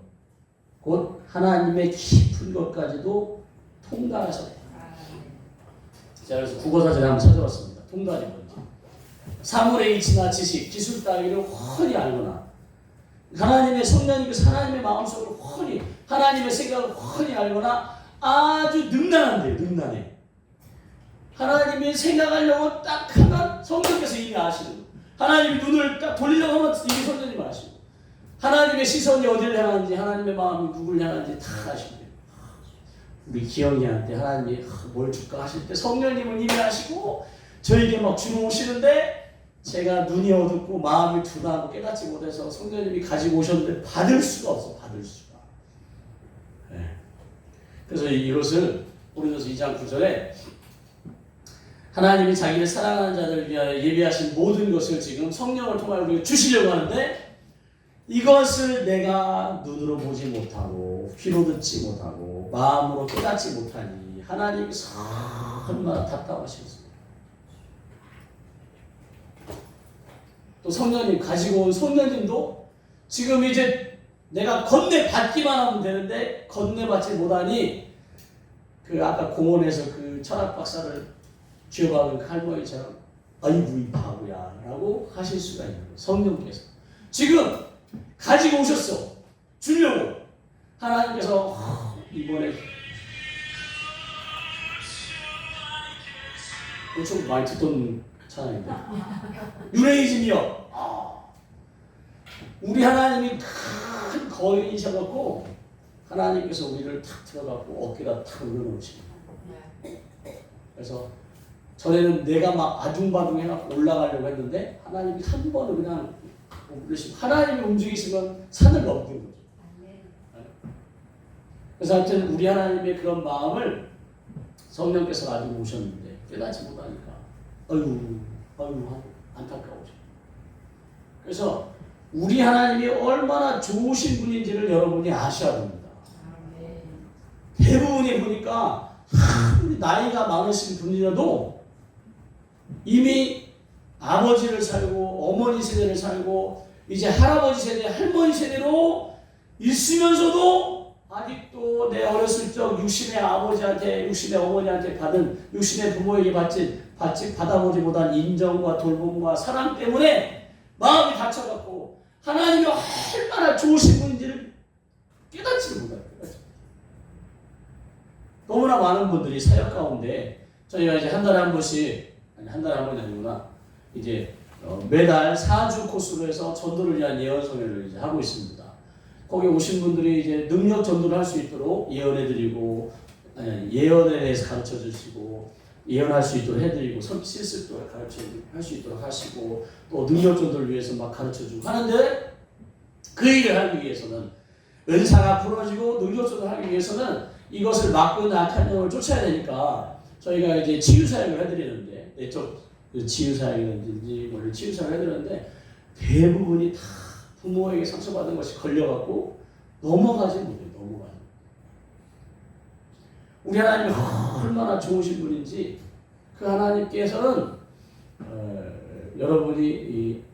곧 하나님의 깊은 것까지도 통달하셨다. 자, 그래서 국어사전에 한번 찾아봤습니다. 통달이 뭔지. 사물의 이치나 지식, 기술 따위를 훤히 알거나, 하나님의 성령님께서 하나님의 마음속으로 훤히, 하나님의 생각을 훤히 알거나, 아주 능란한데요. 능란해. 하나님이 생각하려고 딱 하면 성령께서 이미 아시는 거예요. 하나님이 눈을 딱 돌리려고 하면 이미 성령님 아시고, 하나님의 시선이 어디를 향하는지, 하나님의 마음이 누구를 향하는지 다 아시고, 우리 기영이한테 하나님이 뭘 줄까 하실 때 성령님은 이미 아시고, 저에게 막 주로 오시는데 제가 눈이 어둡고 마음이 둔하고 깨닫지 못해서 성령님이 가지고 오셨는데 받을 수가 없어. 받을 수가. 네. 그래서 이것을 고린도서 2장 9절에 하나님이 자기를 사랑하는 자들을 위하여 예비하신 모든 것을 지금 성령을 통하여 우리가 주시려고 하는데, 이것을 내가 눈으로 보지 못하고 귀로 듣지 못하고 마음으로 깨닫지 못하니 하나님께서 얼마나 답답하시겠습니까? 또 성령님 가지고 온 성령님도 지금 이제 내가 건네받기만 하면 되는데 건네받지 못하니, 그 아까 공원에서 그 철학 박사를 쥐어박은 할머니처럼 아이고 이 바보야 라고 하실 수가 있는 거예요. 성령께서 지금 가지고 오셨어. 주려고. 하나님께서 이번에 엄청 많이 듣던 찬양인데, 유레이즘이요. 우리 하나님이 큰 거인이셔갖고 하나님께서 우리를 탁 들어갖고 어깨다 탁 올려놓으십니다. 그래서 전에는 내가 막 아둥바둥 해갖고 올라가려고 했는데 하나님이 한 번은 그냥 하나님이 움직이시면 산을 넘는 거죠. 그래서 하여튼 우리 하나님의 그런 마음을 성령께서 가지고 오셨는데 깨닫지 못하니까 아이고 안타까워져. 그래서 우리 하나님이 얼마나 좋으신 분인지를 여러분이 아셔야 됩니다. 대부분이 보니까 나이가 많으신 분이라도 이미 아버지를 살고 어머니 세대를 살고 이제 할아버지 세대, 할머니 세대로 있으면서도 아직도 내 어렸을 적 육신의 아버지한테, 육신의 어머니한테 받은, 육신의 부모에게 받아보지 못한 인정과 돌봄과 사랑 때문에 마음이 다쳐갖고 하나님이 얼마나 좋으신 분인지를 깨닫지를 못해요. 너무나 많은 분들이 사역 가운데 저희가 이제 한 달에 한 번씩, 아니 한 달에 한 번이 아니구나, 이제 매달 4주 코스로 해서 전도를 위한 예언 성회를 이제 하고 있습니다. 거기 오신 분들이 이제 능력 전도를 할 수 있도록 예언해드리고, 예언에 대해서 가르쳐 주시고, 예언할 수 있도록 해드리고, 실습도 할 수 있도록 하시고, 또 능력 전도를 위해서 막 가르쳐 주고 하는데, 그 일을 하기 위해서는, 은사가 부러지고 능력 전도를 하기 위해서는 이것을 막고 있는 악한 영을 쫓아야 되니까 저희가 이제 치유사역을 해드리는데, 내적 치유사역이든지 뭐 치유사역을 해드리는데 대부분이 다 부모에게 상처받은 것이 걸려갖고 넘어가지 못해요. 넘어가지. 우리 하나님이 얼마나 좋으신 분인지, 그 하나님께서는 여러분이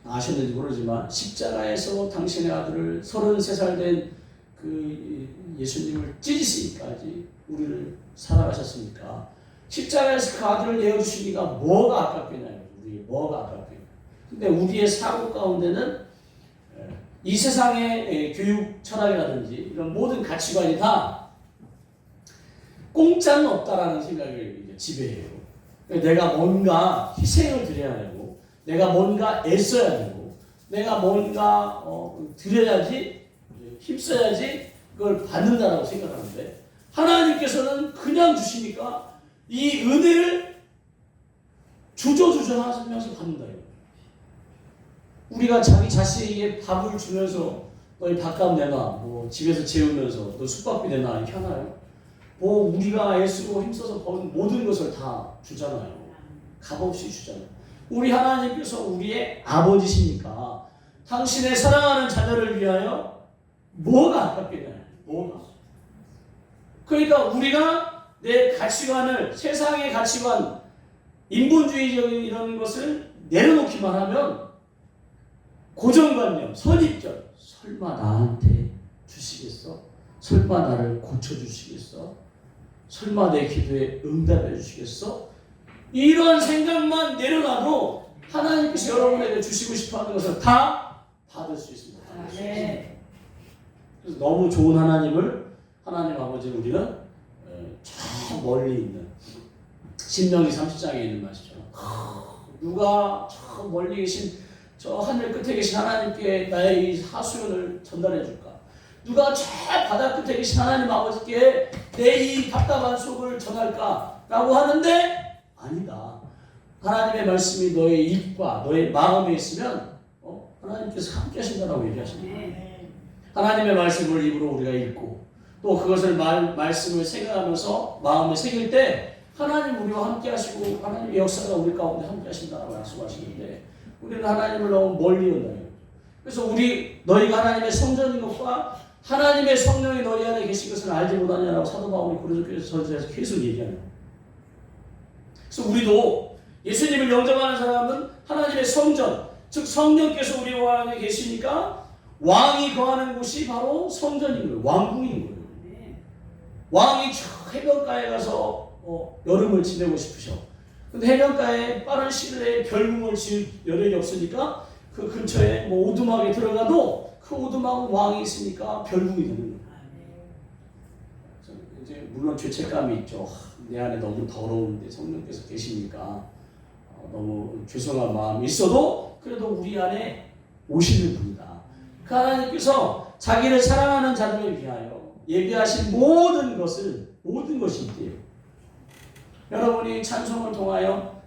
아셨는지 모르지만 십자가에서 당신의 아들을 33살 된 그 예수님을 찢으시기까지 우리를 사랑하셨으니까 십자가에서 그 아들을 내어주시니까 뭐가 아깝겠냐요. 우리에게 뭐가 아깝겠냐. 근데 우리의 사고 가운데는 이 세상의 교육 철학이라든지 이런 모든 가치관이 다 공짜는 없다라는 생각을 이제 지배해요. 내가 뭔가 희생을 드려야 되고, 내가 뭔가 애써야 되고, 내가 뭔가 드려야지, 힘써야지 그걸 받는다라고 생각하는데, 하나님께서는 그냥 주시니까 이 은혜를 주저주저 하면서 받는다. 우리가 자기 자식에게 밥을 주면서 너희 밥값 내놔, 뭐 집에서 재우면서 너 숙박비 내놔 이렇게 하나요? 뭐 우리가 애쓰고 힘써서 번 모든 것을 다 주잖아요. 값없이 주잖아요. 우리 하나님께서 우리의 아버지시니까 당신의 사랑하는 자녀를 위하여 뭐가 아깝겠냐요. 뭐가. 그러니까 우리가 내 가치관을, 세상의 가치관, 인본주의적인 이런 것을 내려놓기만 하면 고정관념, 선입견, 설마 나한테 주시겠어? 설마 나를 고쳐주시겠어? 설마 내 기도에 응답해 주시겠어? 이런 생각만 내려놔도 하나님께서 여러분에게 주시고 싶어하는 것을 다 받을 수 있습니다. 그래서 너무 좋은 하나님을, 하나님 아버지를 우리는 저 멀리 있는, 신명기 30장에 있는 말씀처럼 누가 저 멀리 계신 저 하늘 끝에 계신 하나님께 나의 이 하소연을 전달해 줄까? 누가 저 바다 끝에 계신 하나님 아버지께 내 이 답답한 속을 전할까? 라고 하는데 아니다. 하나님의 말씀이 너의 입과 너의 마음에 있으면 하나님께서 함께 하신다라고 얘기하십니다. 하나님의 말씀을 입으로 우리가 읽고 또 그것을 말씀을 생각하면서 마음에 새길 때 하나님 우리와 함께 하시고 하나님의 역사가 우리 가운데 함께 하신다라고 약속하시는데 우리는 하나님을 너무 멀리 온다는 거죠. 그래서 너희가 하나님의 성전인 것과 하나님의 성령이 너희 안에 계신 것을 알지 못하냐라고 사도 바울이 고린도서 전서에서 계속 얘기하는. 그래서 우리도 예수님을 영접하는 사람은 하나님의 성전, 즉 성령께서 우리 안에 계시니까 왕이 거하는 곳이 바로 성전인 거예요. 왕궁인 거예요. 왕이 저 해변가에 가서 여름을 지내고 싶으셔. 근데 해변가에 빠른 시일 내에 별궁을 지을 여력이 없으니까 그 근처에 뭐 오두막에 들어가도 그 오두막은 왕이 있으니까 별궁이 되는 거예요. 이제 물론 죄책감이 있죠. 내 안에 너무 더러운데 성령께서 계시니까 너무 죄송한 마음이 있어도 그래도 우리 안에 오시는 분이다. 그 하나님께서 자기를 사랑하는 자들을 위하여 예비하신 모든 것이 있대요. 여러분이 찬송을 통하여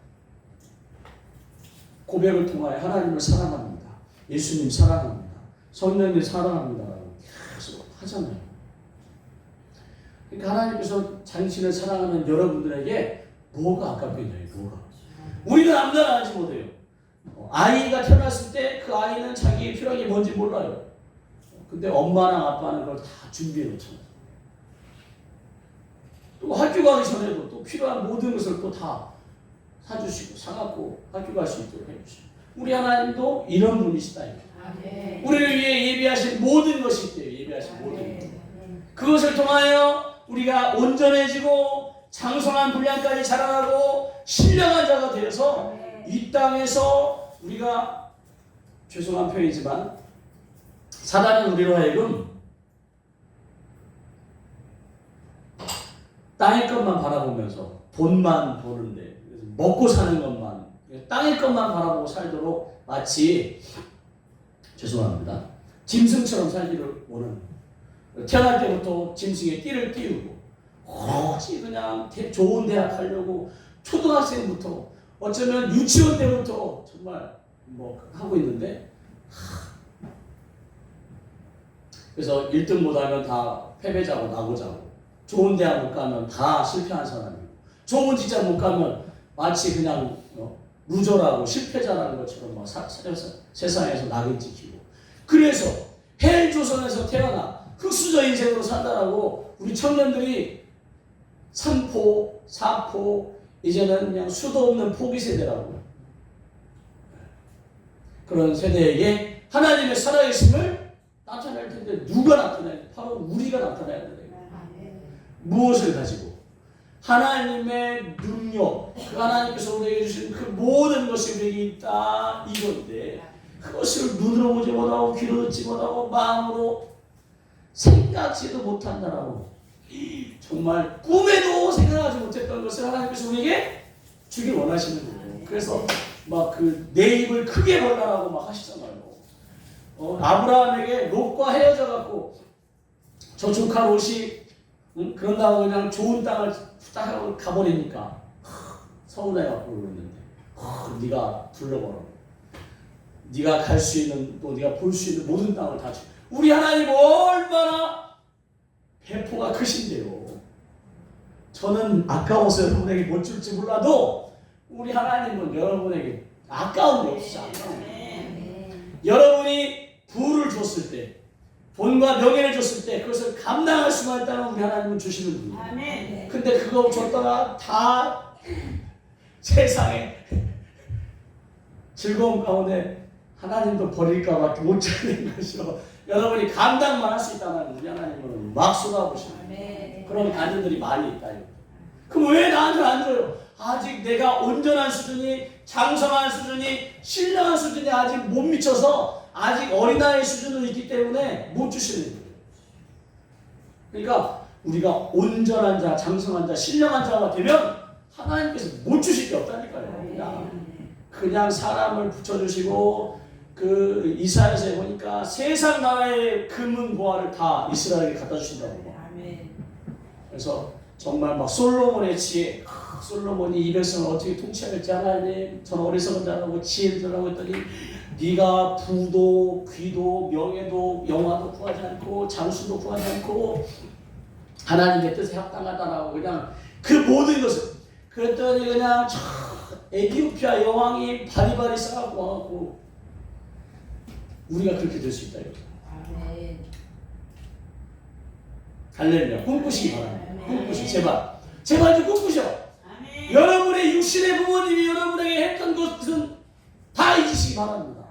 고백을 통하여 하나님을 사랑합니다. 예수님 사랑합니다. 성령님 사랑합니다. 계속 하잖아요. 그러니까 하나님께서 당신을 사랑하는 여러분들에게 뭐가 아깝겠냐요. 뭐가. 우리는 아무나 알지 못해요. 아이가 태어났을 때 그 아이는 자기의 필요한 게 뭔지 몰라요. 근데 엄마랑 아빠는 그걸 다 준비해 놓잖아요. 또 학교 가기 전에도 또 필요한 모든 것을 또 다 사주시고 사갖고 학교 갈 수 있도록 해주시고 우리 하나님도 이런 분이시다. 우리를 위해 예비하신 모든 것이 있대요. 예비하신 모든 것. 그것을 통하여 우리가 온전해지고 장성한 분량까지 자라나고 신령한 자가 되어서 이 땅에서 우리가 죄송한 표현이지만 사단은 우리로 하여금 땅의 것만 바라보면서 돈만 버는데 먹고 사는 것만 땅의 것만 바라보고 살도록 마치 죄송합니다. 짐승처럼 살기를 원하는 거예요. 태어날 때부터 짐승의 띠를 띄우고 오직 그냥 좋은 대학 가려고 초등학생부터 어쩌면 유치원 때부터 정말 뭐 하고 있는데 그래서 1등 못하면 다 패배자고 나고자고 좋은 대학 못 가면 다 실패한 사람이고 좋은 직장 못 가면 마치 그냥 루저라고 실패자라는 것처럼 막 세상에서 낙인 찍히고 그래서 헬조선에서 태어나 흑수저 인생으로 산다라고 우리 청년들이 3포, 4포 이제는 그냥 수도 없는 포기 세대라고 그런 세대에게 하나님의 살아계심을 나타낼 텐데 누가 나타나야 돼? 바로 우리가 나타나야 돼. 무엇을 가지고? 하나님의 능력, 그 하나님께서 우리에게 주신 그 모든 것이 우리에게 있다 이건데 그것을 눈으로 보지 못하고 귀로 듣지 못하고 마음으로 생각지도 못한다라고 정말 꿈에도 생각하지 못했던 것을 하나님께서 우리에게 주길 원하시는 거예요. 그래서 막 내 입을 크게 벌라라고 막 하시잖아요. 아브라함에게 롯과 헤어져 갖고 저 조카 롯이 그런다고 그냥 좋은 땅을 딱 하고 가버리니까 서운해 갖고 그러는데 네가 둘러버려. 네가 갈 수 있는 또 네가 볼 수 있는 모든 땅을 다 주. 우리 하나님 얼마나 배포가 크신데요. 저는 아까워서 여러분에게 못 줄지 몰라도 우리 하나님은 여러분에게 아까운 게 없으시죠. 여러분이 부를 줬을 때, 돈과 명예를 줬을 때 그것을 감당할 수만 있다면 우리 하나님은 주시는 분이에요. 근데 그거 줬다가 다 세상에 즐거움 가운데 하나님도 버릴까 봐 못 찾는 것이요. 여러분이 감당만 할 수 있다면 우리 하나님은 막 쏟아부시는 그런 아들들이 많이 있다. 그럼 왜 나한테 안 줘요? 아직 내가 온전한 수준이, 장성한 수준이, 신령한 수준이 아직 못 미쳐서 아직 어린아이 수준으로 있기 때문에 못 주시는 거예요. 그러니까 우리가 온전한 자, 장성한 자, 신령한 자가 되면 하나님께서 못 주실 게 없다니까요. 그냥 사람을 붙여주시고 그 이사야서에 보니까 세상 나라의 금은 보화를 다 이스라엘에게 갖다 주신다고. 그래서 정말 막 솔로몬의 지혜, 솔로몬이 이 백성을 어떻게 통치할지 하나님, 전 어리석은 자라고 지혜를 주라고 했더니 네가 부도 귀도 명예도 영화도 구하지 않고 장수도 구하지 않고 하나님의 뜻에 합당하다라고 그냥 그 모든 것을 그랬더니 그냥 에티오피아 여왕이 바리바리 싸갖고 와갖고 우리가 그렇게 될 수 있다 이거죠. 할렐루야. 꿈꾸시기 바랍니다. 꿈꾸시 제발 좀 꿈꾸셔. 여러분의 육신의 부모님이 여러분에게 했던 것은 다 잊으시기 바랍니다.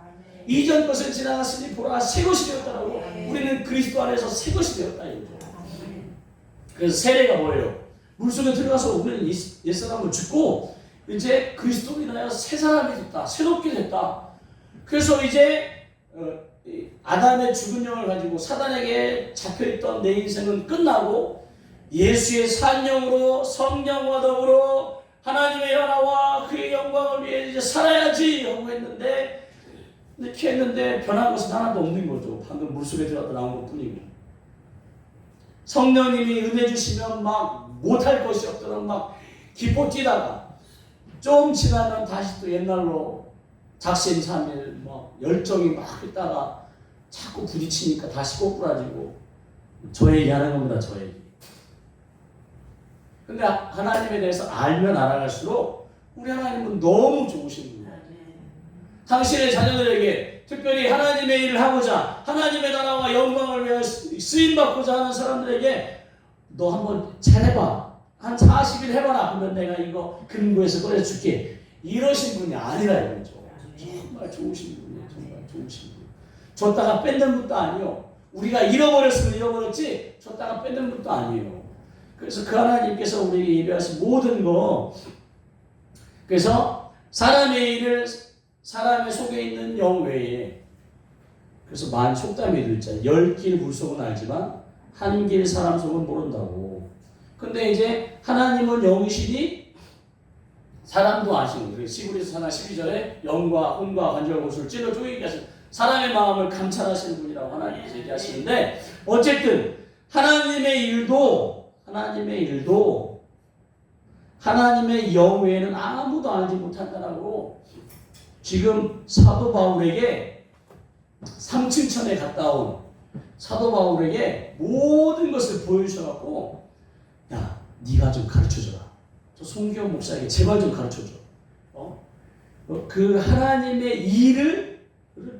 이전 것은 지나갔으니 보라 새 것이 되었다라고. 우리는 그리스도 안에서 새 것이 되었다 이거죠. 그래서 세례가 뭐예요? 물속에 들어가서 우리는 옛사람을 죽고 이제 그리스도로 인하여 새 사람이 됐다. 새롭게 됐다. 그래서 이제 아담의 죽은 영을 가지고 사단에게 잡혀있던 내 인생은 끝나고 예수의 산 영으로 성령과 더불어 하나님의 나라와 그의 영광을 위해 이제 살아야지 하고 했는데 이렇게 했는데 변한 것은 하나도 없는 거죠. 방금 물속에 들어갔다 나온 것 뿐이고 성령님이 은혜 주시면 막 못할 것이 없도록 막 기뻐 뛰다가 좀 지나면 다시 또 옛날로 작심삼일 막 열정이 막 있다가 자꾸 부딪히니까 다시 꼬꾸라지고 저 얘기하는 겁니다. 저 얘기. 근데 하나님에 대해서 알면 알아갈수록 우리 하나님은 너무 좋으신 분이에요. 당신의 자녀들에게 특별히 하나님의 일을 하고자 하나님의 나라와 영광을 위해 쓰임받고자 하는 사람들에게 너 한번 잘해봐. 한 40일 해봐라. 그러면 내가 이거 금고에서 꺼내줄게. 이러신 분이 아니라 이거죠. 정말 좋으신 분이에요. 정말 좋으신 분. 줬다가 뺏는 분도 아니요. 우리가 잃어버렸으면 잃어버렸지 줬다가 뺏는 분도 아니에요. 그래서 그 하나님께서 우리에게 예배하신 모든 거 그래서 사람의 일을 사람의 속에 있는 영 외에 그래서 만 속담에도 있잖아요. 10길 물속은 알지만 한 길 사람 속은 모른다고. 근데 이제 하나님은 영이시니 사람도 아시는 거예요. 시브리서 하나 12절에 영과 혼과 관절과 골수를 찔러 쪼개게 하시는 사람의 마음을 감찰하시는 분이라고 하나님께서 얘기하시는데 어쨌든 하나님의 일도 하나님의 영 외에는 아무도 알지 못한다라고 지금 사도 바울에게 삼층천에 갔다 온 사도 바울에게 모든 것을 보여주셔갖고 야 네가 좀 가르쳐줘라. 저 송기현 목사에게 제발 좀 가르쳐줘. 그 하나님의 일을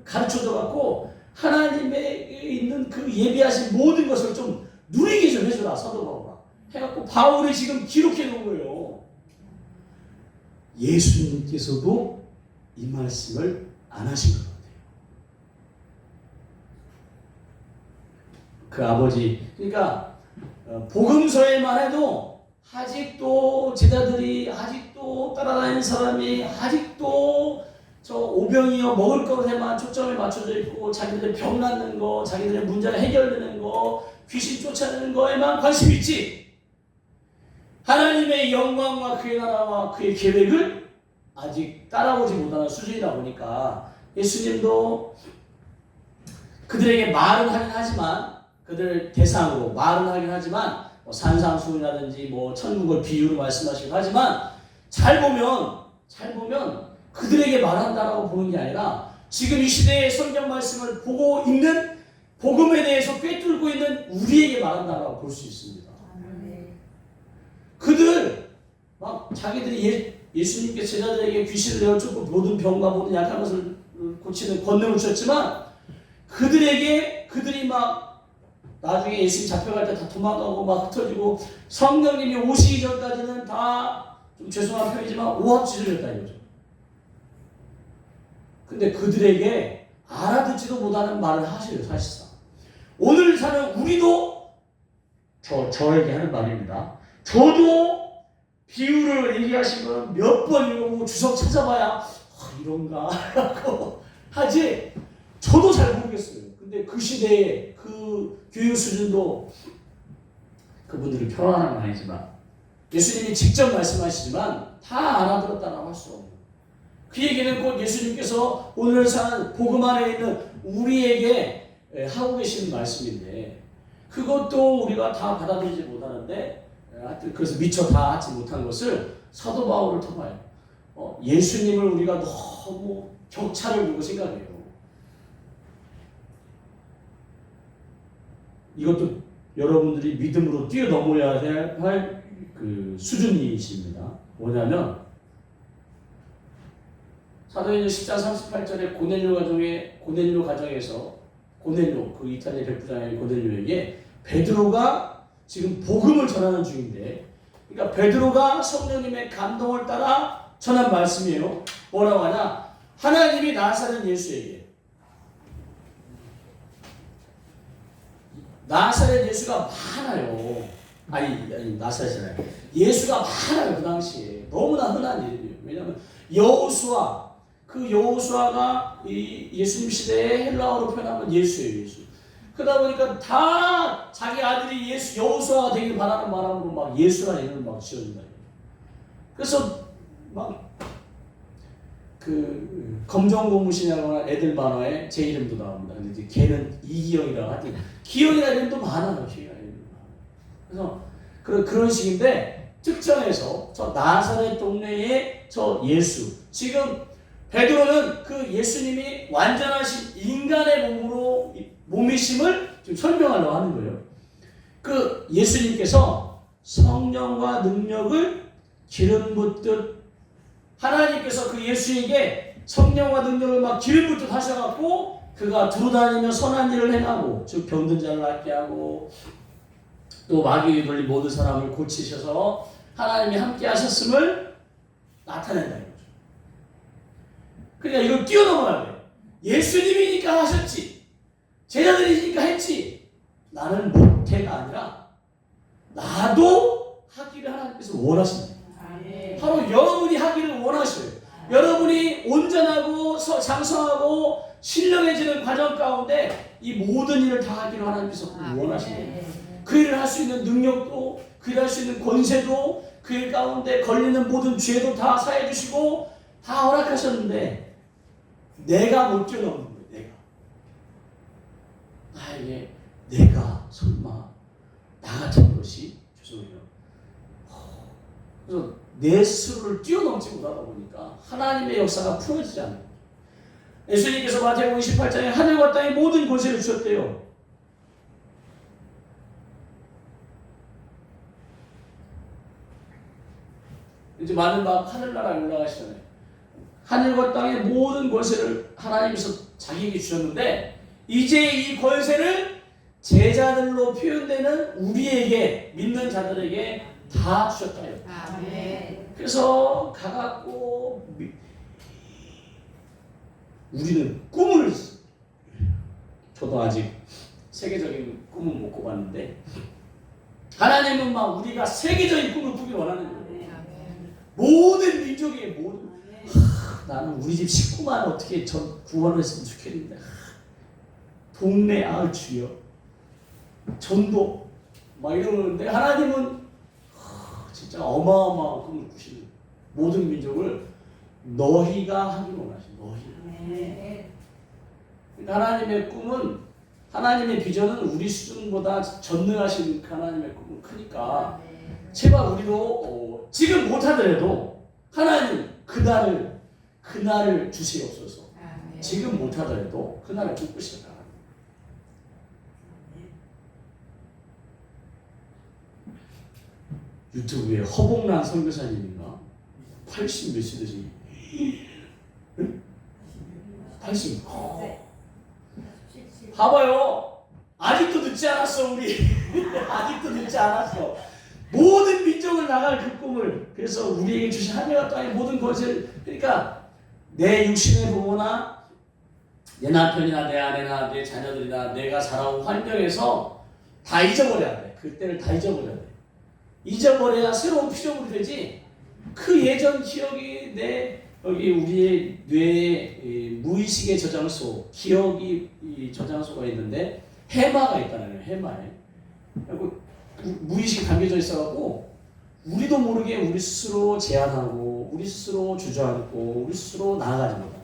가르쳐줘갖고 하나님의 있는 그 예비하신 모든 것을 좀 누리게 좀 해줘라. 사도 바울아. 해갖고 바울이 지금 기록해 놓은 거예요. 예수님께서도 이 말씀을 안 하신 것 같아요. 그 아버지 그러니까 복음서에만 해도 아직도 제자들이 아직도 따라다니는 사람이 아직도 저 오병이어 먹을 것에만 초점이 맞춰져 있고 자기들의 병 낫는 거 자기들의 문제가 해결되는 거 귀신 쫓아내는 거에만 관심이 있지 하나님의 영광과 그의 나라와 그의 계획을 아직 따라오지 못하는 수준이다 보니까 예수님도 그들에게 말은 하긴 하지만 그들 대상으로 말은 하긴 하지만 뭐 산상수훈이라든지 뭐 천국을 비유로 말씀하시기도 하지만 잘 보면 그들에게 말한다라고 보는 게 아니라 지금 이 시대의 성경 말씀을 보고 있는 복음에 대해서 꿰뚫고 있는 우리에게 말한다고 볼 수 있습니다. 그들 막 자기들이 예수님께 제자들에게 귀신을 내어쫓고 모든 병과 모든 약한 것을 고치는 권능을 주셨지만 그들이 막 나중에 예수님 잡혀갈 때 다 도망가고 막 흩어지고 성령님이 오시기 전까지는 다 좀 죄송한 표현이지만 오합지졸이었다 이거죠. 근데 그들에게 알아듣지도 못하는 말을 하셔요. 사실상 오늘 사는 우리도 저에게 하는 말입니다. 저도 비유를 얘기하신 건 몇 번 읽어보고 주석 찾아봐야 이런가 라고 하지 저도 잘 모르겠어요. 근데 그 시대에 그 교육 수준도 그분들을 표현하는 건 아니지만 예수님이 직접 말씀하시지만 다 알아들었다라고 할 수 없는 그 얘기는 곧 예수님께서 오늘 사는 복음 안에 있는 우리에게 하고 계시는 말씀인데 그것도 우리가 다 받아들이지 못하는데 그래서 미처 다 하지 못한 것을 사도 바울을 통하여 예수님을 우리가 너무 격차를 두고 생각해요. 이것도 여러분들이 믿음으로 뛰어넘어야 할 그 수준이십니다. 뭐냐면 사도행전 10장 38절에 고넬료 가정에서 고넬료 그 이탈리아 백부장의 고넬료에게 베드로가 지금 복음을 전하는 중인데 그러니까 베드로가 성령님의 감동을 따라 전한 말씀이에요. 뭐라고 하냐? 하나님이 나사렛 예수에게 나사렛 예수가 많아요. 아니 나사렛이잖아요. 예수가 많아요. 그 당시에 너무나 흔한 일이에요. 왜냐하면 여호수아가 이 예수님 시대에 헬라어로 표현하면 예수예요. 예수. 그러다 보니까 다 자기 아들이 여호수아가 되길 바라는 바람으로 막 예수라는 이름을 막 지어준다. 그래서 막 그 검정고무신이라고 애들 만화에 제 이름도 나옵니다. 근데 이제 걔는 이기영이라고 하더니 기영이라는 이름도 많아요. 그래서 그런 식인데 특정해서 저 나사렛 동네의 저 예수 지금 베드로는 그 예수님이 완전하신 인간의 몸이심을 지금 설명하려고 하는 거예요. 그 예수님께서 성령과 능력을 기름 붓듯 하나님께서 그 예수에게 성령과 능력을 막 기름 붓듯 하셔갖고 그가 두루다니며 선한 일을 행하고 즉 병든 자를 낫게 하고 또 마귀에 걸린 모든 사람을 고치셔서 하나님이 함께 하셨음을 나타낸다 이거죠. 그러니까 이걸 뛰어넘어야 돼. 예수님이니까 하셨지. 제자들이니까 했지. 나는 못해가 아니라 나도 하기를 하나님께서 원하신다. 바로 여러분이 하기를 원하셔요. 여러분이 온전하고 장성하고 신령해지는 과정 가운데 이 모든 일을 다 하기를 하나님께서 원하시는 그 일을 할 수 있는 능력도 그 일을 할 수 있는 권세도 그 일 가운데 걸리는 모든 죄도 다 사해 주시고 다 허락하셨는데 내가 못 뛰어넘는 거예요. 내가 설마 나 같은 것이 죄송해요. 그래서 내 스스로를 뛰어넘지 못하다 보니까 하나님의 역사가 풀어지지 않는 거예요. 예수님께서 마태복음 28장에 하늘과 땅의 모든 권세를 주셨대요. 이제 많은 막 하늘나라에 올라가시잖아요. 하늘과 땅의 모든 권세를 하나님께서 자기에게 주셨는데 이제 이 권세를 제자들로 표현되는 우리에게 믿는 자들에게 다 주셨다요. 그래서 가갖고 우리는 꿈을 저도 아직 세계적인 꿈은 못 꿔봤는데 하나님은 막 우리가 세계적인 꿈을 꾸길 원하는 거예요. 모든 민족의 모든 나는 우리 집 식구만 어떻게 구원을 했으면 좋겠는데 동네 주여 전도 막 이러는데 하나님은 진짜 어마어마한 꿈을 꾸시는 모든 민족을 너희가 하길 원하시는 너희가. 그러니까 하나님의 꿈은 하나님의 비전은 우리 수준보다 전능하신 하나님의 꿈은 크니까 제발 우리도 지금 못하더라도 하나님 그날을 주시옵소서. 지금 못하더라도 그날을 꿈꾸시길 바랍니다. 유튜브에 허봉란 선교사님인가 80 몇이듯이 80 봐봐요. 아직도 늦지 않았어 우리. 아직도 늦지 않았어. 모든 민족을 나갈 그 꿈을. 그래서 우리에게 주신 하늘과 땅의 모든 것을, 그러니까 내 육신의 부모나 내 남편이나 내 아내나 내 자녀들이나 내가 살아온 환경에서 다 잊어버려야 돼. 그때를 다 잊어버려야 돼. 잊어버려야 새로운 피조물이 되지. 그 예전 기억이 내 여기 우리의 뇌의 무의식의 저장소, 기억이 저장소가 있는데 해마가 있다는 거예요. 해마에. 그리고 무의식이 담겨져 있어갖고 우리도 모르게 우리 스스로 제한하고 우리 스스로 주저앉고 우리 스스로 나아가지 못합니다.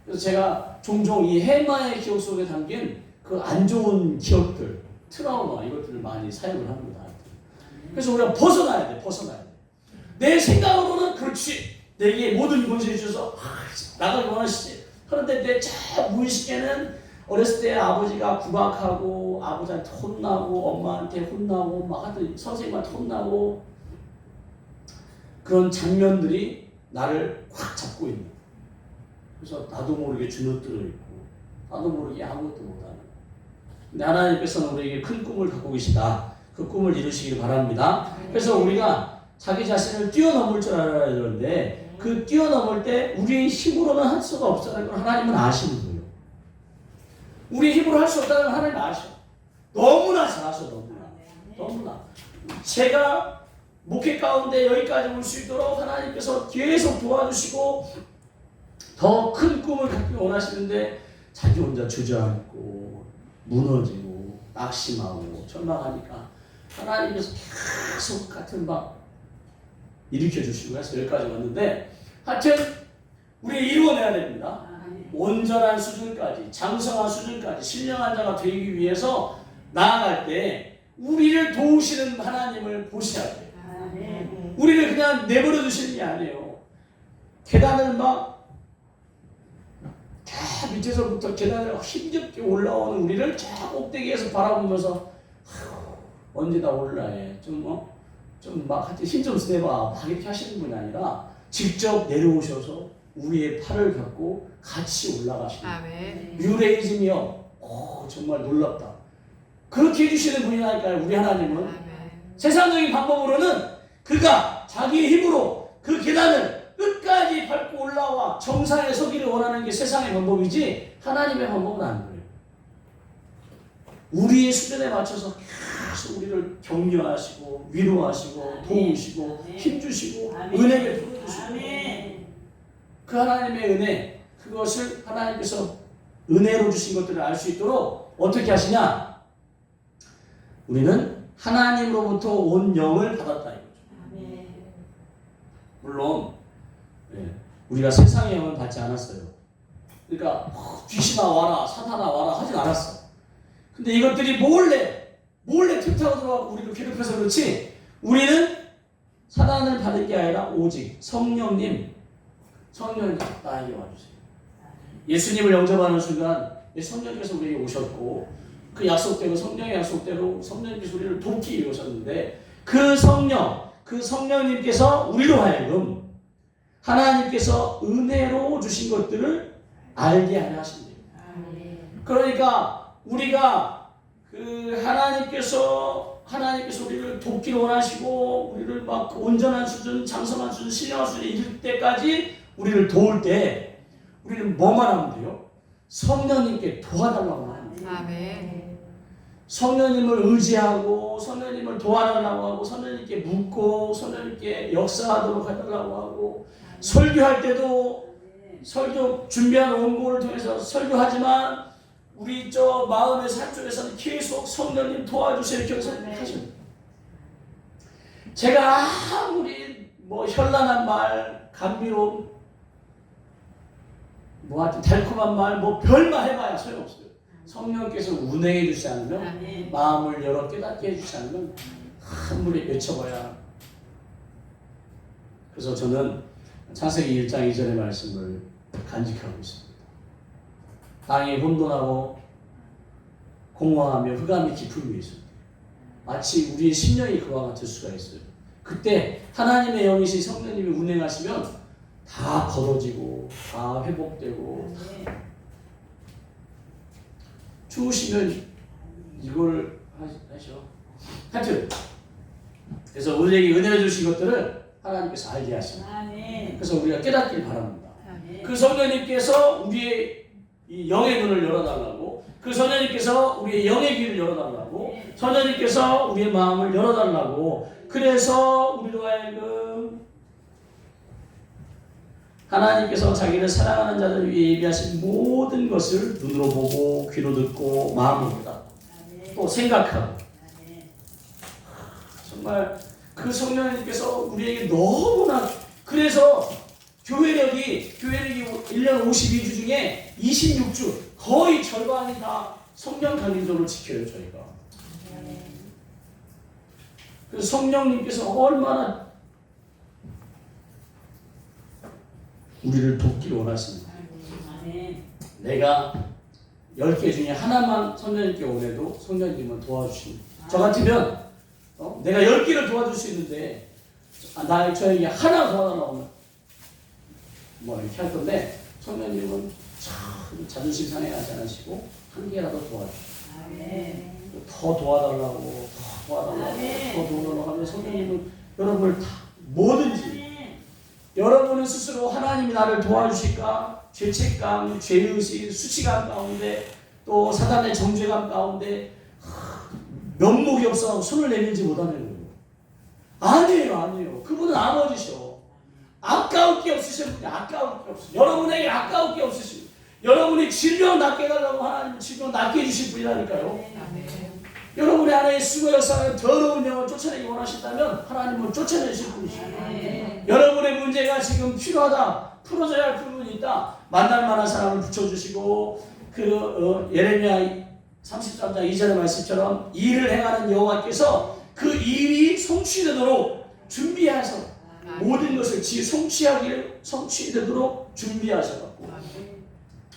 그래서 제가 종종 이 해마의 기억 속에 담긴 그 안 좋은 기억들, 트라우마 이것들을 많이 사용을 합니다. 그래서 우리가 벗어나야 돼. 벗어나야 돼. 내 생각으로는 그렇지. 내게 모든 권세를 주셔서 나가기 원하시지. 그런데 내 저 무의식에는 어렸을 때 아버지가 구박하고 아버지한테 혼나고 엄마한테 혼나고 막 하여튼 선생님한테 혼나고 그런 장면들이 나를 확 잡고 있는. 그래서 나도 모르게 주눅들어 있고 나도 모르게 아무것도 못하는. 근데 하나님께서는 우리에게 큰 꿈을 갖고 계시다. 그 꿈을 이루시길 바랍니다. 그래서 우리가 자기 자신을 뛰어넘을 줄 알아야 되는데 그 뛰어넘을 때 우리의 힘으로는 할 수가 없다는 걸 하나님은 아시는 거예요. 우리의 힘으로 할 수 없다는 걸 하나님 아셔. 너무나 잘 아셔. 너무나. 제가 목회 가운데 여기까지 올 수 있도록 하나님께서 계속 도와주시고 더 큰 꿈을 갖기 원하시는데 자기 혼자 주저앉고 무너지고 낙심하고 절망하니까 하나님께서 계속 같은 막 일으켜주시고 해서 여기까지 왔는데 하여튼 우리 이루어내야 됩니다. 온전한 수준까지, 장성한 수준까지 신령한 자가 되기 위해서 나아갈 때 우리를 도우시는 하나님을 보셔야 돼요. 우리를 그냥 내버려 두시는 게 아니에요. 계단을 막 다 밑에서부터 계단을 힘겹게 올라오는 우리를 저 꼭대기에서 바라보면서 언제 다 올라해. 좀 막 하여튼 힘 좀 쓰내봐. 막 이렇게 하시는 분이 아니라 직접 내려오셔서 우리의 팔을 잡고 같이 올라가시는 거예요. 유레이즘이요. 정말 놀랍다. 그렇게 해주시는 분이라니까요. 우리 하나님은. 세상적인 방법으로는 그가 자기의 힘으로 그 계단을 끝까지 밟고 올라와 정상에 서기를 원하는 게 세상의 방법이지 하나님의 방법은 아니에요. 우리의 수준에 맞춰서 계속 우리를 격려하시고 위로하시고 도우시고 힘주시고 은혜를 풀어주시고 그 하나님의 은혜, 그것을 하나님께서 은혜로 주신 것들을 알 수 있도록 어떻게 하시냐? 우리는 하나님으로부터 온 영을 받았다 이거죠. 물론 우리가 세상의 영을 받지 않았어요. 그러니까 귀신아 와라, 사탄아 와라 하진 않았어. 근데 이것들이 몰래 틈타고 들어가고 우리를 괴롭혀서 그렇지, 우리는 사단을 받은 게 아니라 오직 성령님 나에게 와주세요. 예수님을 영접하는 순간 성령께서 우리에게 오셨고 그 약속대로, 성령의 약속대로 성령님께서 우리를 돕기 위해 오셨는데 그 성령님께서 우리로 하여금 하나님께서 은혜로 주신 것들을 알게 하려 하신대요. 그러니까 우리가 그 하나님께서 우리를 돕기를 원하시고 우리를 막 온전한 수준, 장성한 수준, 신령한 수준에 이를 때까지 우리를 도울 때 우리는 뭐만 하면 돼요? 성령님께 도와달라고 하는 거예요. 성령님을 의지하고 성령님을 도와달라고 하고 성령님께 묻고 성령님께 역사하도록 해달라고 하고 설교할 때도 설교 준비한 원고를 통해서 설교하지만 우리 저 마음의 산 쪽에서는 계속 성령님 도와주세요 이렇게 하십니다. 제가 아무리 현란한 말, 감미로운 하여튼 달콤한 말, 별말 해봐야 소용없어요. 성령께서 운행해 주지 않으면, 마음을 열어 깨닫게 해주지 않으면 한물에 외쳐봐야. 그래서 저는 창세기 1장 2절의 말씀을 간직하고 있습니다. 땅이 혼돈하고 공허하며 흑암이 깊은 위에 있습니다. 마치 우리의 심령이 그와 같을 수가 있어요. 그때 하나님의 영이신 성령님이 운행하시면 다 걷어지고 다 회복되고 추우시면 이걸 하셔. 하여튼 그래서 우리에게 은혜를 주신 것들을 하나님께서 알게 하십니다. 그래서 우리가 깨닫길 바랍니다. 그 성령님께서 우리의 이 영의 눈을 열어달라고, 그 성령님께서 우리의 영의 귀를 열어달라고, 성령님께서 우리의 마음을 열어달라고, 그래서 우리로 하여금 하나님께서 자기를 사랑하는 자들 위해 예비하신 모든 것을 눈으로 보고 귀로 듣고 마음으로 깨닫고 또 생각하고, 정말 그 성령님께서 우리에게 너무나, 그래서 교회력이 1년 52주 중에 26주 거의 절반이 다 성령 강림절을 지켜요, 저희가. 그래서 성령님께서 얼마나 우리를 돕기를 원하십니다. 내가 10개 중에 하나만 성령님께 원해도 성령님은 도와주십니다. 저 같으면 내가 10개를 도와줄 수 있는데 저에게 하나 도와달라고 하면 뭐 이렇게 할 건데, 성령님은 참 자존심 상해하지 않으시고 한 개라도 도와주시고 더 도와달라고 더 도와달라고 하면 성령님은 여러분을 다 뭐든지, 여러분은 스스로 하나님이 나를 도와주실까, 죄책감, 죄의식, 수치감 가운데 또 사단의 정죄감 가운데 면목이 없어 손을 내밀지 못하는 거예요. 아니에요. 그분은 아버지셔. 아까울 게 없으신 분이 아까울 게 없으시고, 여러분에게 아까울 게 없으시고, 여러분이 질병 낫게 해달라고 하나님은 질병 낫게 해주실 분이라니까요. 여러분의 안에 수고 역사하는 더러운 영을 쫓아내기 원하신다면 하나님은 쫓아내실 분이십니다. 여러분의 문제가 지금 필요하다, 풀어져야 할 부분이 있다, 만날 만한 사람을 붙여주시고, 예레미야 33장 2절의 말씀처럼 일을 행하는 여호와께서 그 일이 성취되도록 준비하셔서 모든 것을 성취되도록 준비하셔갖고,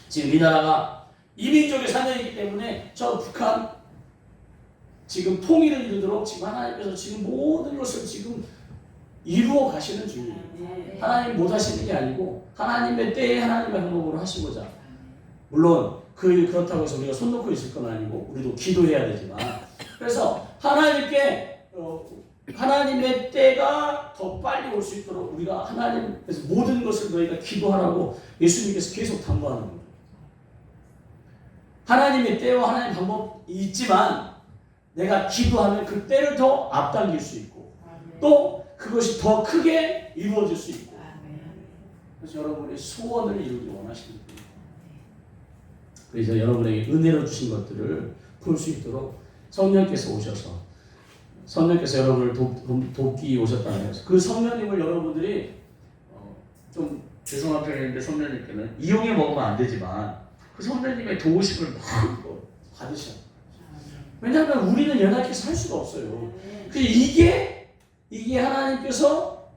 지금 이 나라가 이민족의 사명이기 때문에 저 북한 지금 통일을 이루도록 지금 하나님께서 지금 모든 것을 지금 이루어 가시는 중이에요. 하나님 못 하시는 게 아니고 하나님의 때에 하나님의 방법으로 하시고자, 물론 그렇다고 해서 우리가 손 놓고 있을 건 아니고 우리도 기도해야 되지만, 그래서 하나님의 때가 더 빨리 올 수 있도록 우리가 하나님께서 모든 것을 너희가 기도하라고 예수님께서 계속 당부하는 거예요. 하나님의 때와 하나님의 방법이 있지만 내가 기도하면 그 때를 더 앞당길 수 있고 또 그것이 더 크게 이루어질 수 있고, 그래서 여러분의 소원을 이루기 원하시는 거예요. 그래서 여러분에게 은혜로 주신 것들을 볼 수 있도록 성령께서 오셔서, 성령께서 여러분을 돕기 오셨다는 것을, 그 성령님을 여러분들이 좀 죄송한 표현인데 성령님께는 이용해 먹으면 안 되지만 그 성령님의 도우심을 마음껏 받으셔야 돼요. 왜냐하면 우리는 연약해서 할 수가 없어요. 이게 하나님께서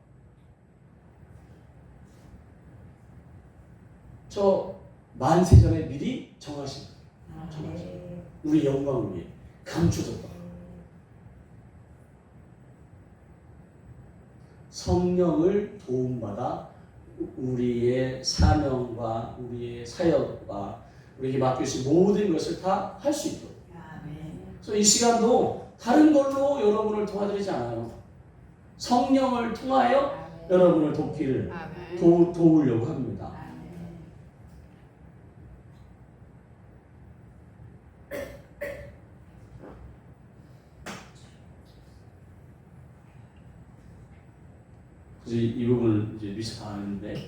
저 만세전에 미리 정하신 우리 영광을 위해 감추셨다. 성령을 도움받아 우리의 사명과 우리의 사역과 우리에게 맡기신 모든 것을 다 할 수 있도록. 그래서 이 시간도 다른 걸로 여러분을 도와드리지 않아요. 성령을 통하여 여러분을 돕기를 도우려고 합니다. 그래서 이 부분을 이제 미처 다 아는데,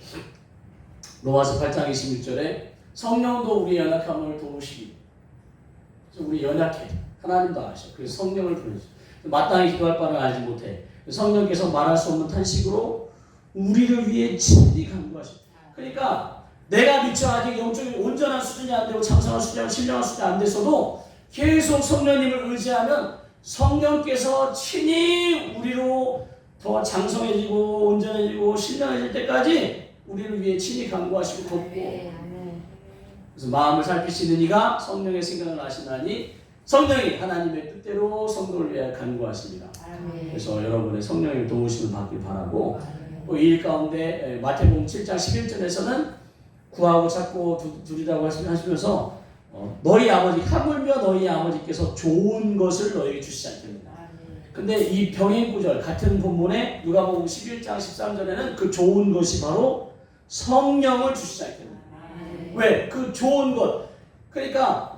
로마서 8장 26절에 성령도 우리 연약함을 도우시기. 그래서 우리 연약해. 하나님도 아셔. 그래서 성령을 보내주셔. 마땅히 기도할 바를 알지 못해. 성령께서 말할 수 없는 탄식으로 우리를 위해 친히 간구하시고. 그러니까 내가 미처 아직 영적인 온전한 수준이 안 되고 장성한 수준이, 신령한 수준이 안 됐어도 계속 성령님을 의지하면 성령께서 친히 우리로 더 장성해지고 온전해지고 신령해질 때까지 우리를 위해 친히 간구하시고 돕고 그래서 마음을 살피시는 이가 성령의 생각을 아시나니 성령이 하나님의 뜻대로 성도를 위하여 간구하십니다. 그래서 여러분의 성령의 도우심을 받길 바라고 또 이 일 가운데 마태복음 7장 11절에서는 구하고 찾고 두리라고 하시면서 너희 아버지 하물며 너희 아버지께서 좋은 것을 너희에게 주시지 않겠느냐. 근데 이 병행 구절 같은 본문에 누가복음 11장 13절에는 그 좋은 것이 바로 성령을 주시지 않겠느냐. 왜? 그 좋은 것. 그러니까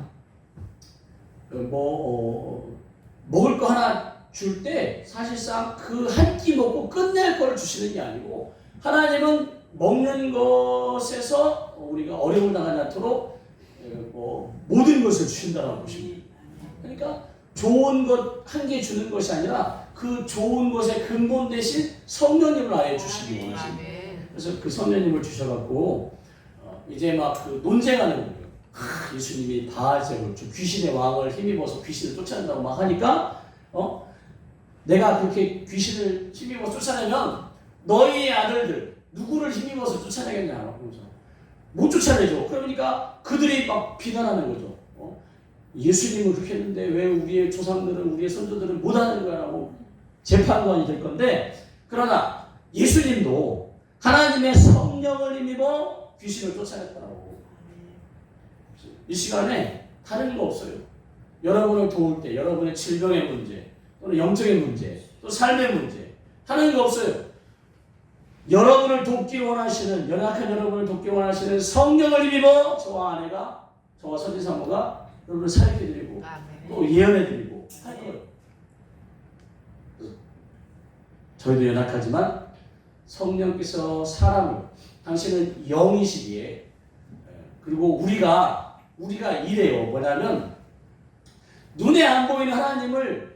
먹을 거 하나 줄 때 사실상 그 한 끼 먹고 끝낼 거를 주시는 게 아니고 하나님은 먹는 것에서 우리가 어려움을 당하지 않도록 모든 것을 주신다고 보십니다. 그러니까 좋은 것 한 개 주는 것이 아니라 그 좋은 것의 근본 대신 성령님을 아예 주시기 원하십니다. 그래서 그 성령님을 주셔갖고 이제 막 그 논쟁하는 거예요. 예수님이 바알제불 귀신의 왕을 힘입어서 귀신을 쫓아낸다고 막 하니까 내가 그렇게 귀신을 힘입어 쫓아내면 너희의 아들들 누구를 힘입어서 쫓아내겠냐 그러면서 못 쫓아내죠. 그러니까 그들이 막 비난하는 거죠. 예수님은 그렇게 했는데 왜 우리의 조상들은 우리의 선조들은 못하는 거야라고 재판관이 될 건데 그러나 예수님도 하나님의 성령을 힘입어 귀신을 쫓아냈다고. 이 시간에 다른 거 없어요. 여러분을 도울 때 여러분의 질병의 문제 또는 영적인 문제 또 삶의 문제 하는 거 없어요. 여러분을 돕기 원하시는 연약한 여러분을 돕기 원하시는 성령을 힘입어 저와 아내가 저와 선지사모가 여러분을 사역해드리고 또 예언해드리고 할 거예요. 저희도 연약하지만 성령께서 사람을 당신은 영이시기에 그리고 우리가 이래요. 뭐냐면 눈에 안 보이는 하나님을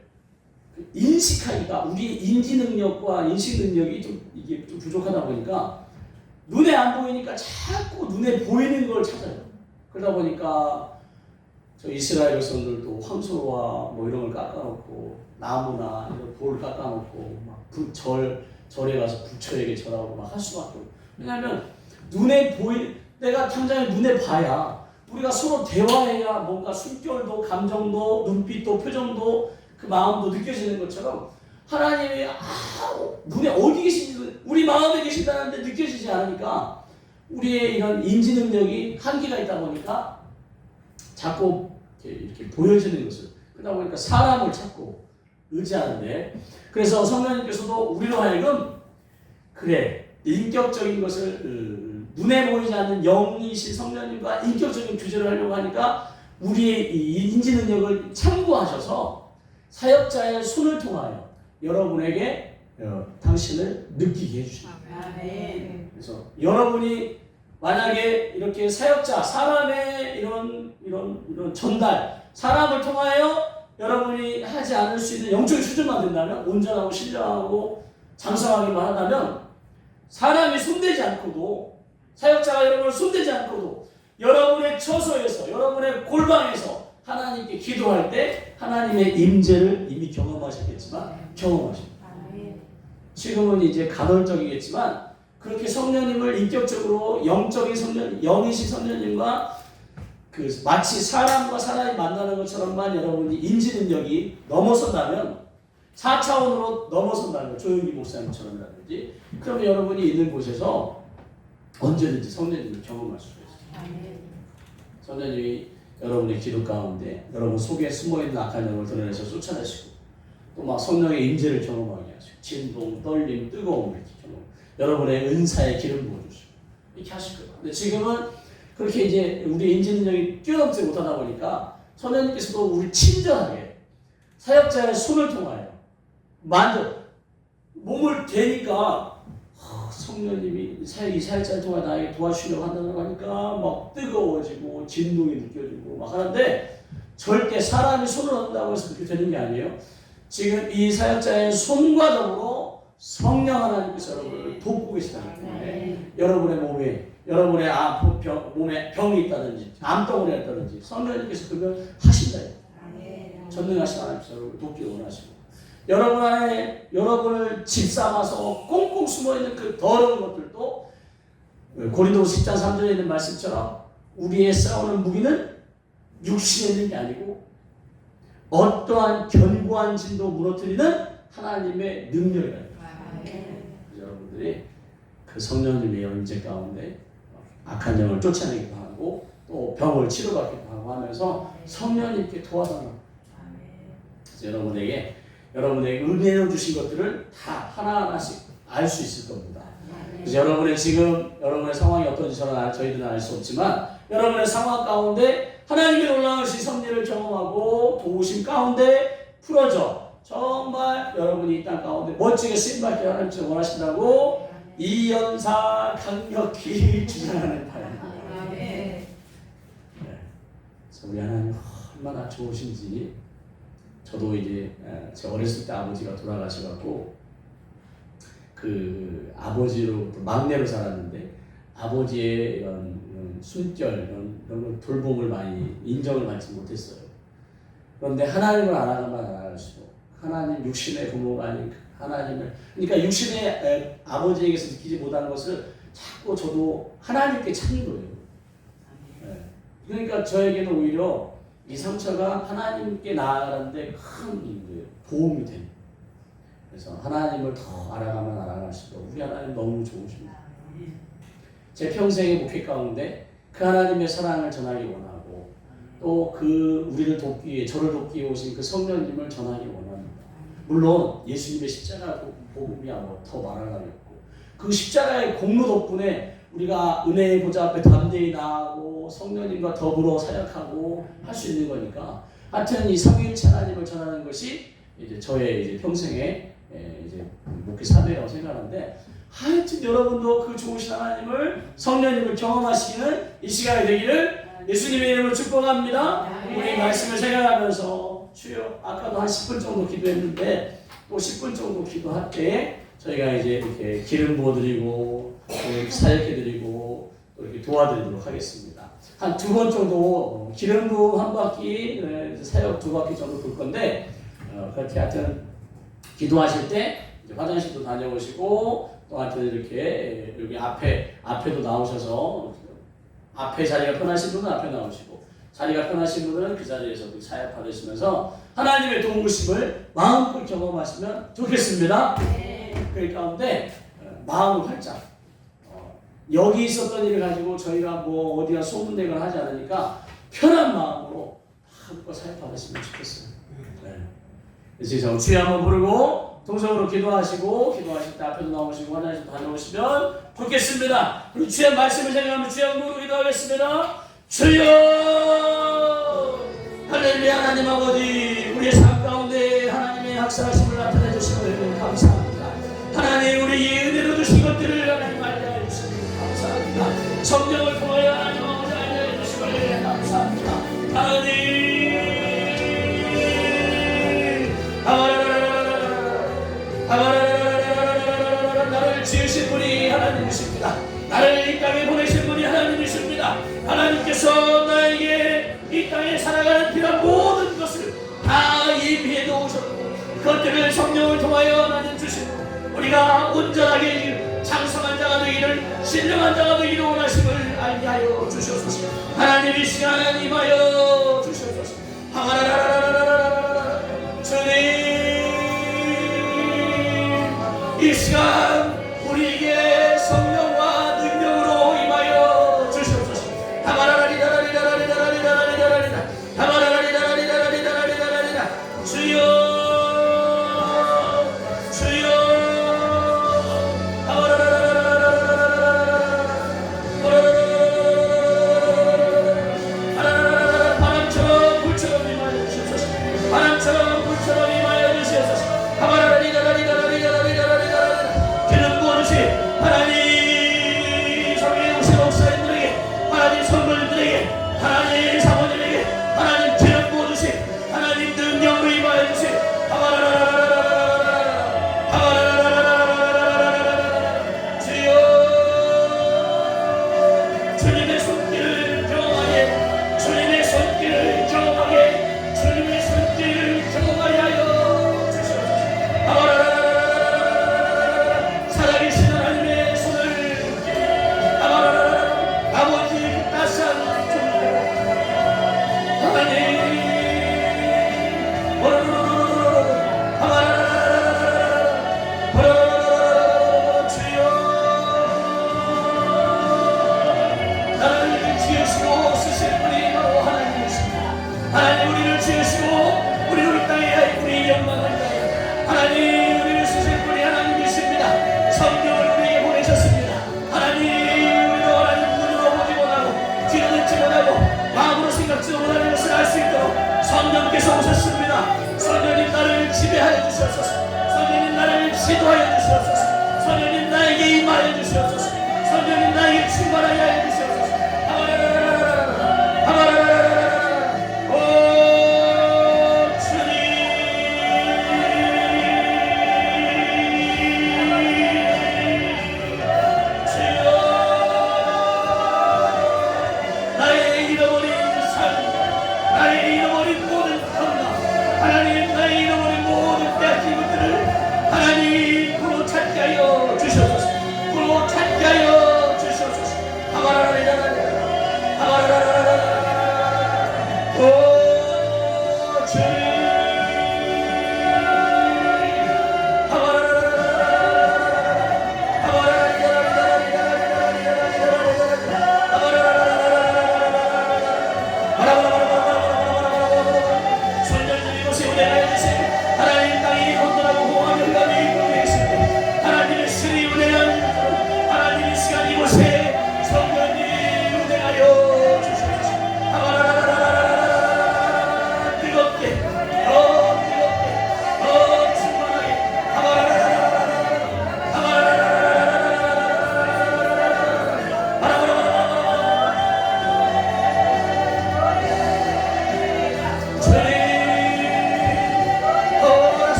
인식하기가 우리 인지 능력과 인식 능력이 이게 좀 부족하다 보니까 눈에 안 보이니까 자꾸 눈에 보이는 걸 찾아요. 그러다 보니까 저 이스라엘 백성들도 황소와 뭐 이런 걸 깎아놓고 나무나 이런 돌을 깎아놓고 막 절에 가서 부처에게 절하고 막 할 수밖에 없어요. 왜냐하면 눈에 내가 당장에 눈에 봐야 우리가 서로 대화해야 뭔가 숨결도 감정도 눈빛도 표정도 그 마음도 느껴지는 것처럼 하나님이 눈에 어디 계신지 우리 마음에 계신다는데 느껴지지 않으니까 우리의 이런 인지 능력이 한계가 있다 보니까 자꾸 이렇게 보여지는 것을 그러다 보니까 사람을 찾고 의지하는데 그래서 성령님께서도 우리로 하여금 그래 인격적인 것을 눈에 보이지 않는 영이신 성령님과 인격적인 교제를 하려고 하니까 우리의 이 인지 능력을 참고하셔서 사역자의 손을 통하여 여러분에게 당신을 느끼게 해주십니다. 그래서 여러분이 만약에 이렇게 사역자, 사람의 이런 전달, 사람을 통하여 여러분이 하지 않을 수 있는 영적인 수준만 된다면 온전하고 신령하고 장성하기만 하다면 사람이 손대지 않고도 사역자가 여러분을 손대지 않고도 여러분의 처소에서 여러분의 골방에서 하나님께 기도할 때 하나님의 임재를 이미 경험하셨겠지만 경험하십니다. 지금은 이제 간헐적이겠지만 그렇게 성령님을 인격적으로 영적인 성령, 영이신 성령님과 그 마치 사람과 사람이 만나는 것처럼만 여러분이 인지 능력이 넘어선다면 4차원으로 넘어선다면 조용기 목사님처럼이라든지 그러면 여러분이 있는 곳에서 언제든지 성령님을 경험할 수가 있어요. 성령님이 여러분의 기도 가운데 여러분 속에 숨어있는 악한 영을 드러내서 쫓아내시고 또 막 성령의 임재를 경험하게 하시고 진동, 떨림, 뜨거움 이렇게 경험 여러분의 은사에 기름 부어주시고 이렇게 하실 거예요. 근데 지금은 그렇게 이제 우리 인지 능력이 뛰어넘지 못하다 보니까 성령님께서도 우리 친절하게 사역자의 손을 통하여 몸을 대니까 성령님이 이 사역자를 통해 나에게 도와주려고 한다고 하니까 막 뜨거워지고 진동이 느껴지고 막 하는데 절대 사람이 손을 얻는다고 해서 그렇게 되는 게 아니에요. 지금 이 사역자의 손과 더불어 성령 하나님께서 여러분을 돕고 계시다는 거예요. 여러분의 몸에 여러분의 몸에 병이 있다든지 암덩어리가 있다든지 성령님께서 그걸 하신다. 전능하신 하나님께서 여러분을 돕기를 원하시고 여러분 안에 여러분을 집삼아서 꽁꽁 숨어있는 그 더러운 것들도 고린도서 10장 3절에 있는 말씀처럼 우리의 싸우는 무기는 육신에 있는 게 아니고 어떠한 견고한 진도 무너뜨리는 하나님의 능력이다. 여러분들이 그 성령님의 임재 가운데 악한 영을 쫓아내기도 하고 또 병을 치료받기도 하고 하면서 성령님께 도와달라고. 여러분에게 은혜로 주신 것들을 다 하나하나씩 알 수 있을 겁니다. 그래서 여러분의 상황이 어떤지 저희들은 알 수 없지만 여러분의 상황 가운데 하나님의 놀라우신 섭리를 경험하고 도우심 가운데 풀어져 정말 여러분이 이 땅 가운데 멋지게 쓰임받기 하나님께서 원하신다고 이 연사 강력히 주장하는 바입니다. 우리 하나님 얼마나 좋으신지. 저도 이제 제 어렸을 때 아버지가 돌아가셔갖고 그 아버지로 막내로 자랐는데 아버지의 이런 순결 이런 돌봄을 많이 인정을 받지 못했어요. 그런데 하나님을 알아갈수록 하나님 육신의 부모가 아닌 하나님을, 그러니까 육신의 아버지에게서 느끼지 못한 것을 자꾸 저도 하나님께 찾는 거예요. 그러니까 저에게는 오히려 이 상처가 하나님께 나아가는데 큰 도움이 됩니다. 그래서 하나님을 더 알아가면 알아갈수록 우리 하나님 너무 좋으십니다. 제 평생의 목회 가운데 그 하나님의 사랑을 전하기 원하고 또 그 우리를 돕기 위해 저를 돕기 위해 오신 그 성령님을 전하기 원합니다. 물론 예수님의 십자가 복음이야 더 말할 날이 없고 그 십자가의 공로 덕분에 우리가 은혜의 보좌 앞에 담대히 나아가고 성령님과 더불어 사역하고 할 수 있는 거니까 하여튼 이 삼위일체 하나님을 전하는 것이 이제 저의 이제 평생의 이제 목회 사명이라고 생각하는데 하여튼 여러분도 그 좋으신 하나님을 성령님을 경험하시는 이 시간이 되기를 예수님의 이름으로 축복합니다. 우리 말씀을 생각하면서 주여 아까도 한 10분 정도 기도했는데 또 10분 정도 기도할 때 저희가 이제 이렇게 기름 부어드리고 사역해드리고 또 이렇게 도와드리도록 하겠습니다. 한 2번 정도 기름 부음 한 바퀴, 사역 2바퀴 정도 돌 건데 그렇게 하여튼 기도하실 때 이제 화장실도 다녀오시고 또 하여튼 이렇게 여기 앞에도 나오셔서 앞에 자리가 편하신 분은 앞에 나오시고 자리가 편하신 분은 그 자리에서 사역 받으시면서 하나님의 도우심을 마음껏 경험하시면 좋겠습니다. 그 가운데 마음을 활짝 여기 있었던 일을 가지고 저희가 뭐 어디가 소문내거나 하지 않으니까 편한 마음으로 마음껏 사역 받으시면 좋겠어요. 그래서 주여 한번 부르고 동성으로 기도하실 때 앞에도 나오시고 화장실도 다녀오시면 좋겠습니다. 그리고 주의 말씀을 생각하면 주의 영으로 기도하겠습니다. 주여 할렐루야. 하나님 아버지 우리의 삶 가운데 하나님의 역사하심을 나타내 주심을 감사합니다. 하나님 우리의 은혜로 주신 것들을 하나님 알게 해주시니 감사합니다. 성령을 통하여 하나님 아버지 알게 해주심을 감사합니다. 하나님 나를 지으신 분이 하나님이십니다. 나를 이 땅에 보내신 분이 하나님이십니다. 하나님께서 나에게 이 땅에 살아가는 필요한 모든 것을 다 예비해 놓으셨고 그것들을 성령을 통하여 하나님 주시고 우리가 온전하게 장성한 자가 되기를 신령한 자가 되기를 원하심을 알게 하여 주시옵소서. 하나님 이 시간 임하여 주시옵소서. 주님 이 시간 우리에게 성령과 능력으로 임하여 주시옵소서. 주여 바람처럼 불처럼 임하여 주시옵소서. 바람처럼 불처럼 임하여 주시옵소서. 기름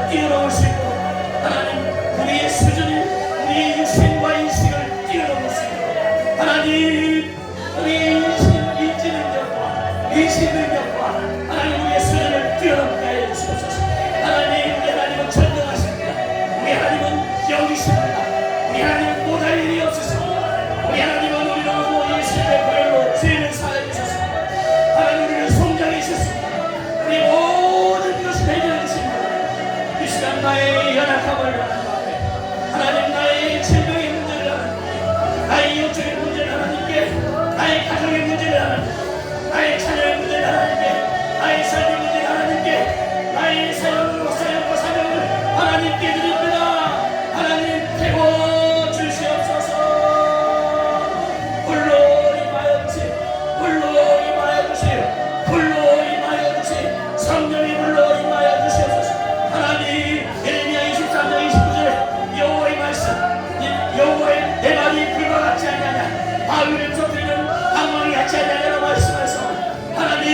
뛰어넘을 수 있도록 하나님 우리의 수준이 우리의 육신과 인식을 뛰어넘을 수 있도록 하나님 우리의 인지 능력과 인식 능력과 하나님 우리의 수준을 뛰어넘게 하여 주시옵소서. 하나님 우리 하나님은 전능하십니다. 우리 하나님은 영이십니다. 우리 하나님은 못할 일이 없으십니다. 우리 하나님은 우리로 예수님의 보혈로 죄를 사하여 주셨습니다. 하나님 우리를 성장해 주셨습니다. 우리 모든 것을 해결해 주십니다. 이 시간 나의 연약함을 하나님 나의 질병의 문제를 하나님께 나의 영적인 문제를 하나님께 나의 가정의 문제를 하나님께 나의 자녀의 문제를 하나님께 나의 삶의 문제를 하나님께 나의 사역과 사명을 하나님께 드립니다. 하나님 태워 주시옵소서. 불로 임하여 주시오. 불로 임하여 주시오. 불로 임하여 주시오. 성령이 불로 임하여 주시옵소서. 하나님 예레미야 23장 29절에 여호와의 말씀 여호와의 내 말이 불과 같지 아니하냐 바위를 터뜨리는 방망이 같지 아니하냐라고 말씀하셔서 하나님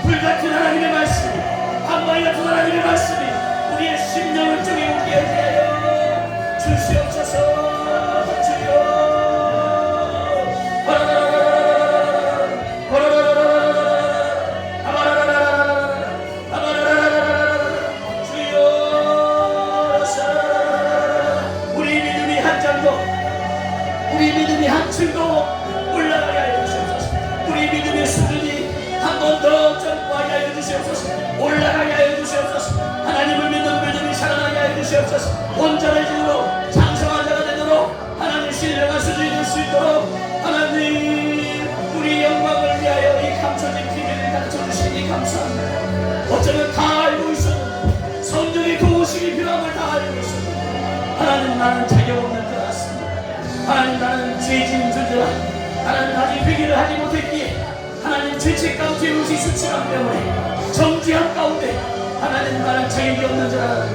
불같은 하나님의 말씀이 방망이 같은 하나님의 말씀이 우리의 심령을 쪼개오게 하여 주시옵소서. 주여 우리 믿음이 한층도 올라가게 하여 주시옵소서. 우리 믿음의 수준이 한 번 더 점프하게 하여 주시옵소서. 올라가게 하여 주시옵소서. 하나님을 믿는 믿음이 살아나게 하여 주시옵소서. 온전해지도록 장성한 자가 되도록 하나님 신령한 수준이 될 수 있도록 하나님 우리 영광을 위하여 이 감춰진 비밀을 가르쳐 주시니 감사합니다. 어쩌면 다 알고 있었는데 성령의 도우심이 필요함을 다 알고 있었는데 하나님 나는 자격 없는 것 같습니다. 하나님 나는 죄진 존재라. 하나님 아직 회개를 하지 못했기에 하나님 죄책감 죄의식 수치감 때문에 정죄함 가운데 하나님 나는 자격이 없는 자라.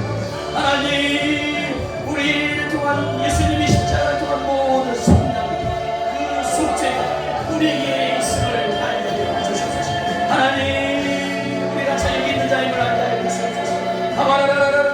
하나님 우리를 통한 예수님이 십자가를 통한 모든 성장 그 속죄가 우리에게 있음을 알게 주시옵소서. 하나님 우리가 자격이 있는 자임을 알게 하여 주시옵소서.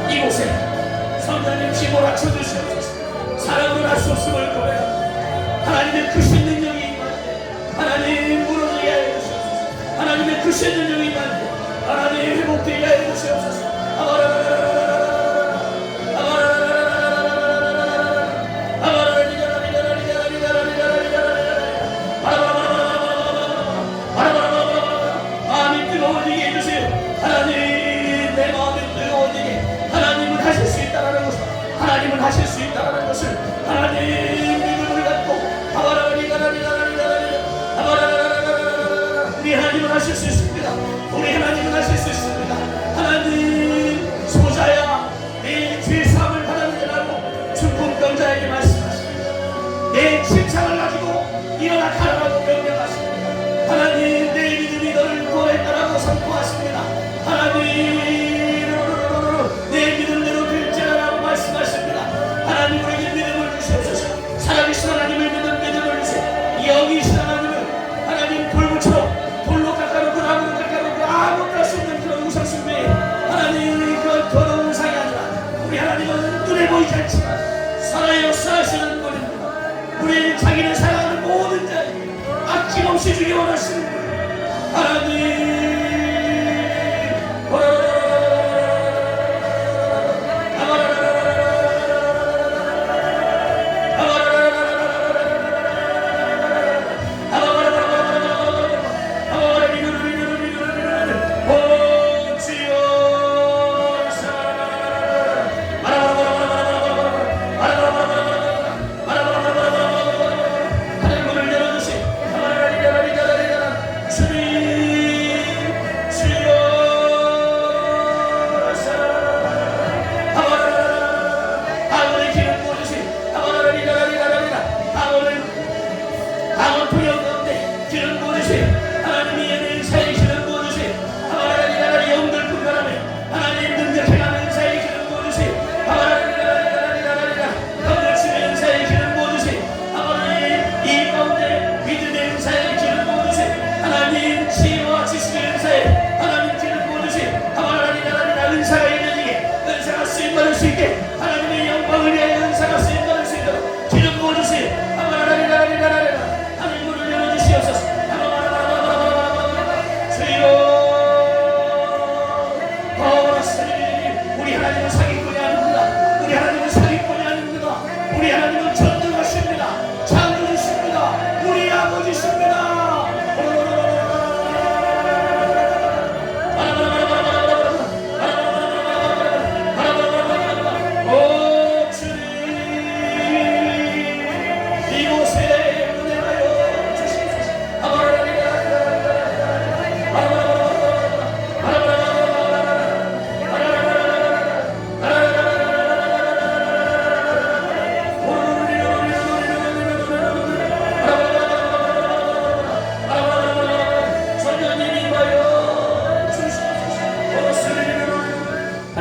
이곳에 성령님 휘몰아쳐 주시옵소서. 사람으로 할 수 없음을 고백합니다. 하나님의 크신 능력이 임하는데 하나님 무너지게 하여 주시옵소서. 하나님의 크신 능력이 임하는데 하나님 회복되게 하여 주시옵소서. 마음이 뜨거워지게 해주세요. 하나님 내 마음이 뜨거워지게 하나님은 하실 수 있다는 것을 하나님은 하실 수 있다는 것을 하나님 믿음을 갖고 우리 하나님은 하실 수 있습니다. 우리 하나님은 하실 수 있습니다. 하나님 소자야 내 죄사함을 받아들이라고 중풍병자에게 말씀하십니다. 내 침상을 가지고 일어나 가라고 명령하십니다. 하나님 내 믿음이 너를 구원했다라고 선포하십니다. 하나님 내 믿음대로 될지라라고 말씀하십니다. 하나님 우리에게 믿음을 주시옵소서. 살아계신 하나님을 믿는 믿음을 주세요. 영이신 하나님을 하나님 돌무처럼 돌로 깎아놓고 나무로 깎아놓고 아무것도 할 수 없는 그런 우상숭배 하나님 그런 더러운 우상이 아니라 우리 하나님은 눈에 보이지 않지만 살아요 살아시는 분입니다. 우리 자기를 사랑하는 모든 자에게 아낌없이 주기 원하시는 분 하나님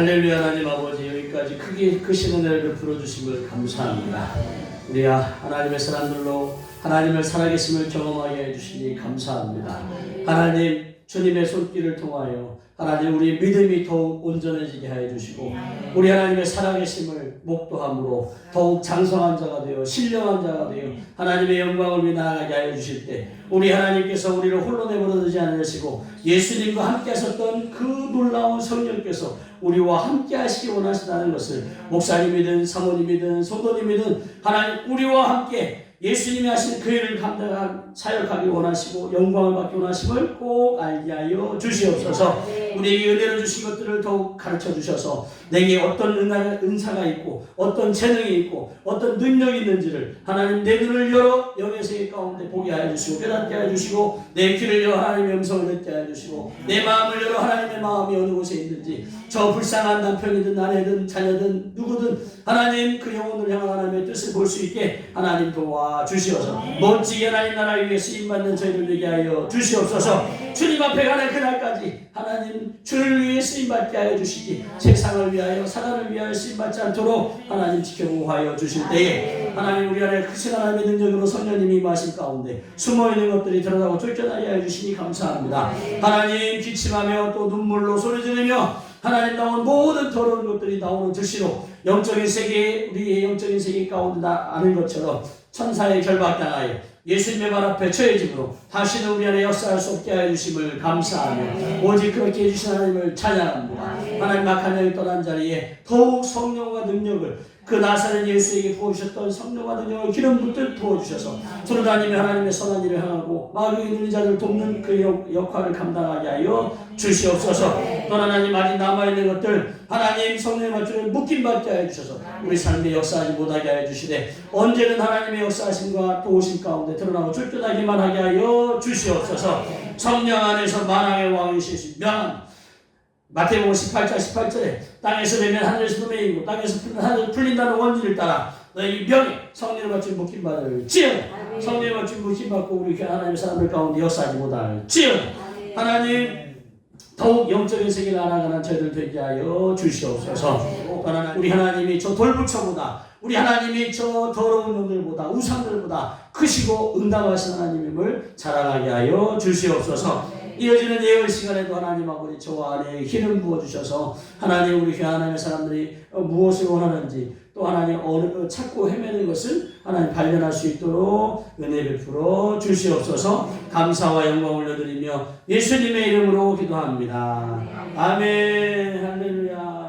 할렐루야. 하나님 아버지, 여기까지 크게 크신 은혜를 베풀어 주심을 감사합니다. 우리 하나님의 사람들로 하나님을 살아계심을 경험하게 해주시니 감사합니다. 하나님, 주님의 손길을 통하여 하나님 우리 믿음이 더욱 온전해지게 하여 주시고 우리 하나님의 살아계심을 목도함으로 더욱 장성한 자가 되어 신령한 자가 되어 하나님의 영광을 위해 나아가게 하여 주실 때 우리 하나님께서 우리를 홀로 내버려 두지 않으시고 예수님과 함께 하셨던 그 놀라운 성령께서 우리와 함께 하시기 원하신다는 것을 목사님이든 사모님이든 성도님이든 하나님 우리와 함께 예수님이 하신 그 일을 감당한 사역하기 원하시고 영광을 받기 원하심을 꼭 알게 하여 주시옵소서. 우리에게 은혜를 주신 것들을 더욱 가르쳐 주셔서 내게 어떤 은사가 있고 어떤 재능이 있고 어떤 능력이 있는지를 하나님 내 눈을 열어 영의 세계 가운데 보게 하여 주시고 깨닫게 하여 주시고 내 귀를 열어 하나님의 음성을 듣게 하여 주시고 내 마음을 열어 하나님의 마음이 어느 곳에 있는지 저 불쌍한 남편이든 아내든 자녀든 누구든 하나님 그 영혼을 향한 하나님의 뜻을 볼 수 있게 하나님 도와주시옵소서. 멋지게 하나님 나라 위에 쓰임받는 저희를 되게 하여 주시옵소서. 주님 앞에 가는 그날까지 하나님 주를 위해 쓰임받게 하여 주시기 세상을 위하여 사람을 위하여 쓰임받지 않도록 하나님 지켜보하여 주실 때에 하나님 우리 안에 크신 하나님의 능력으로 성령님이 임하신 가운데 숨어있는 것들이 드러나고 쫓겨나게 하여 주시니 감사합니다. 하나님 기침하며 또 눈물로 소리 지르며 하나님 나온 모든 더러운 것들이 나오는 즉시로 영적인 세계 우리의 영적인 세계 가운데 아는 것처럼 천사의 결박당하여 예수님의 발 앞에 처해짐으로 다시는 우리 안에 역사할 수 없게 하여 주심을 감사하며 오직 그렇게 해주신 하나님을 찬양합니다. 하나님 악한 영이 떠난 자리에 더욱 성령과 능력을 그 나사렛 예수에게 부어주셨던 성령과 능력을 기름 붓듯 부어주셔서 두루다니며 하나님의 선한 일을 행하고 마귀의 눌린 자를 돕는 그 역할을 감당하게 하여 주시옵소서. 또 하나님 아직 남아있는 것들 하나님 성령의 맞춤에 묶임받게 하여 주셔서 우리 삶에 역사하지 못하게 하여 주시되 언제는 하나님의 역사하심과 도우심 가운데 드러나고 쫓겨나기만 하게 하여 주시옵소서. 성령 안에서 만왕의 왕이시신 명한 마태복음 18장 18절에 땅에서 되면 하늘에서 도매이고 땅에서 하늘 풀린다는 원리를 따라 너희 명예 성령의 맞춤 묶임받을 지은 성령의 맞춤 묶임받고 우리 하나님의 사람들 가운데 역사하지 못할 지은 하나님 더욱 영적인 세계를 알아가는 저희들 되게 하여 주시옵소서. 우리 하나님이 저 돌부처보다 우리 하나님이 저 더러운 놈들보다 우상들보다 크시고 응답하신 하나님임을 자랑하게 하여 주시옵소서. 이어지는 예언 시간에도 하나님 아버지 저와 아내에게 힘을 부어주셔서 하나님 우리 교회 하나님의 사람들이 무엇을 원하는지 또 하나님 어느 찾고 헤매는 것을 하나님 발견할 수 있도록 은혜 베풀어 주시옵소서. 감사와 영광 올려드리며 예수님의 이름으로 기도합니다. 아멘. 할렐루야.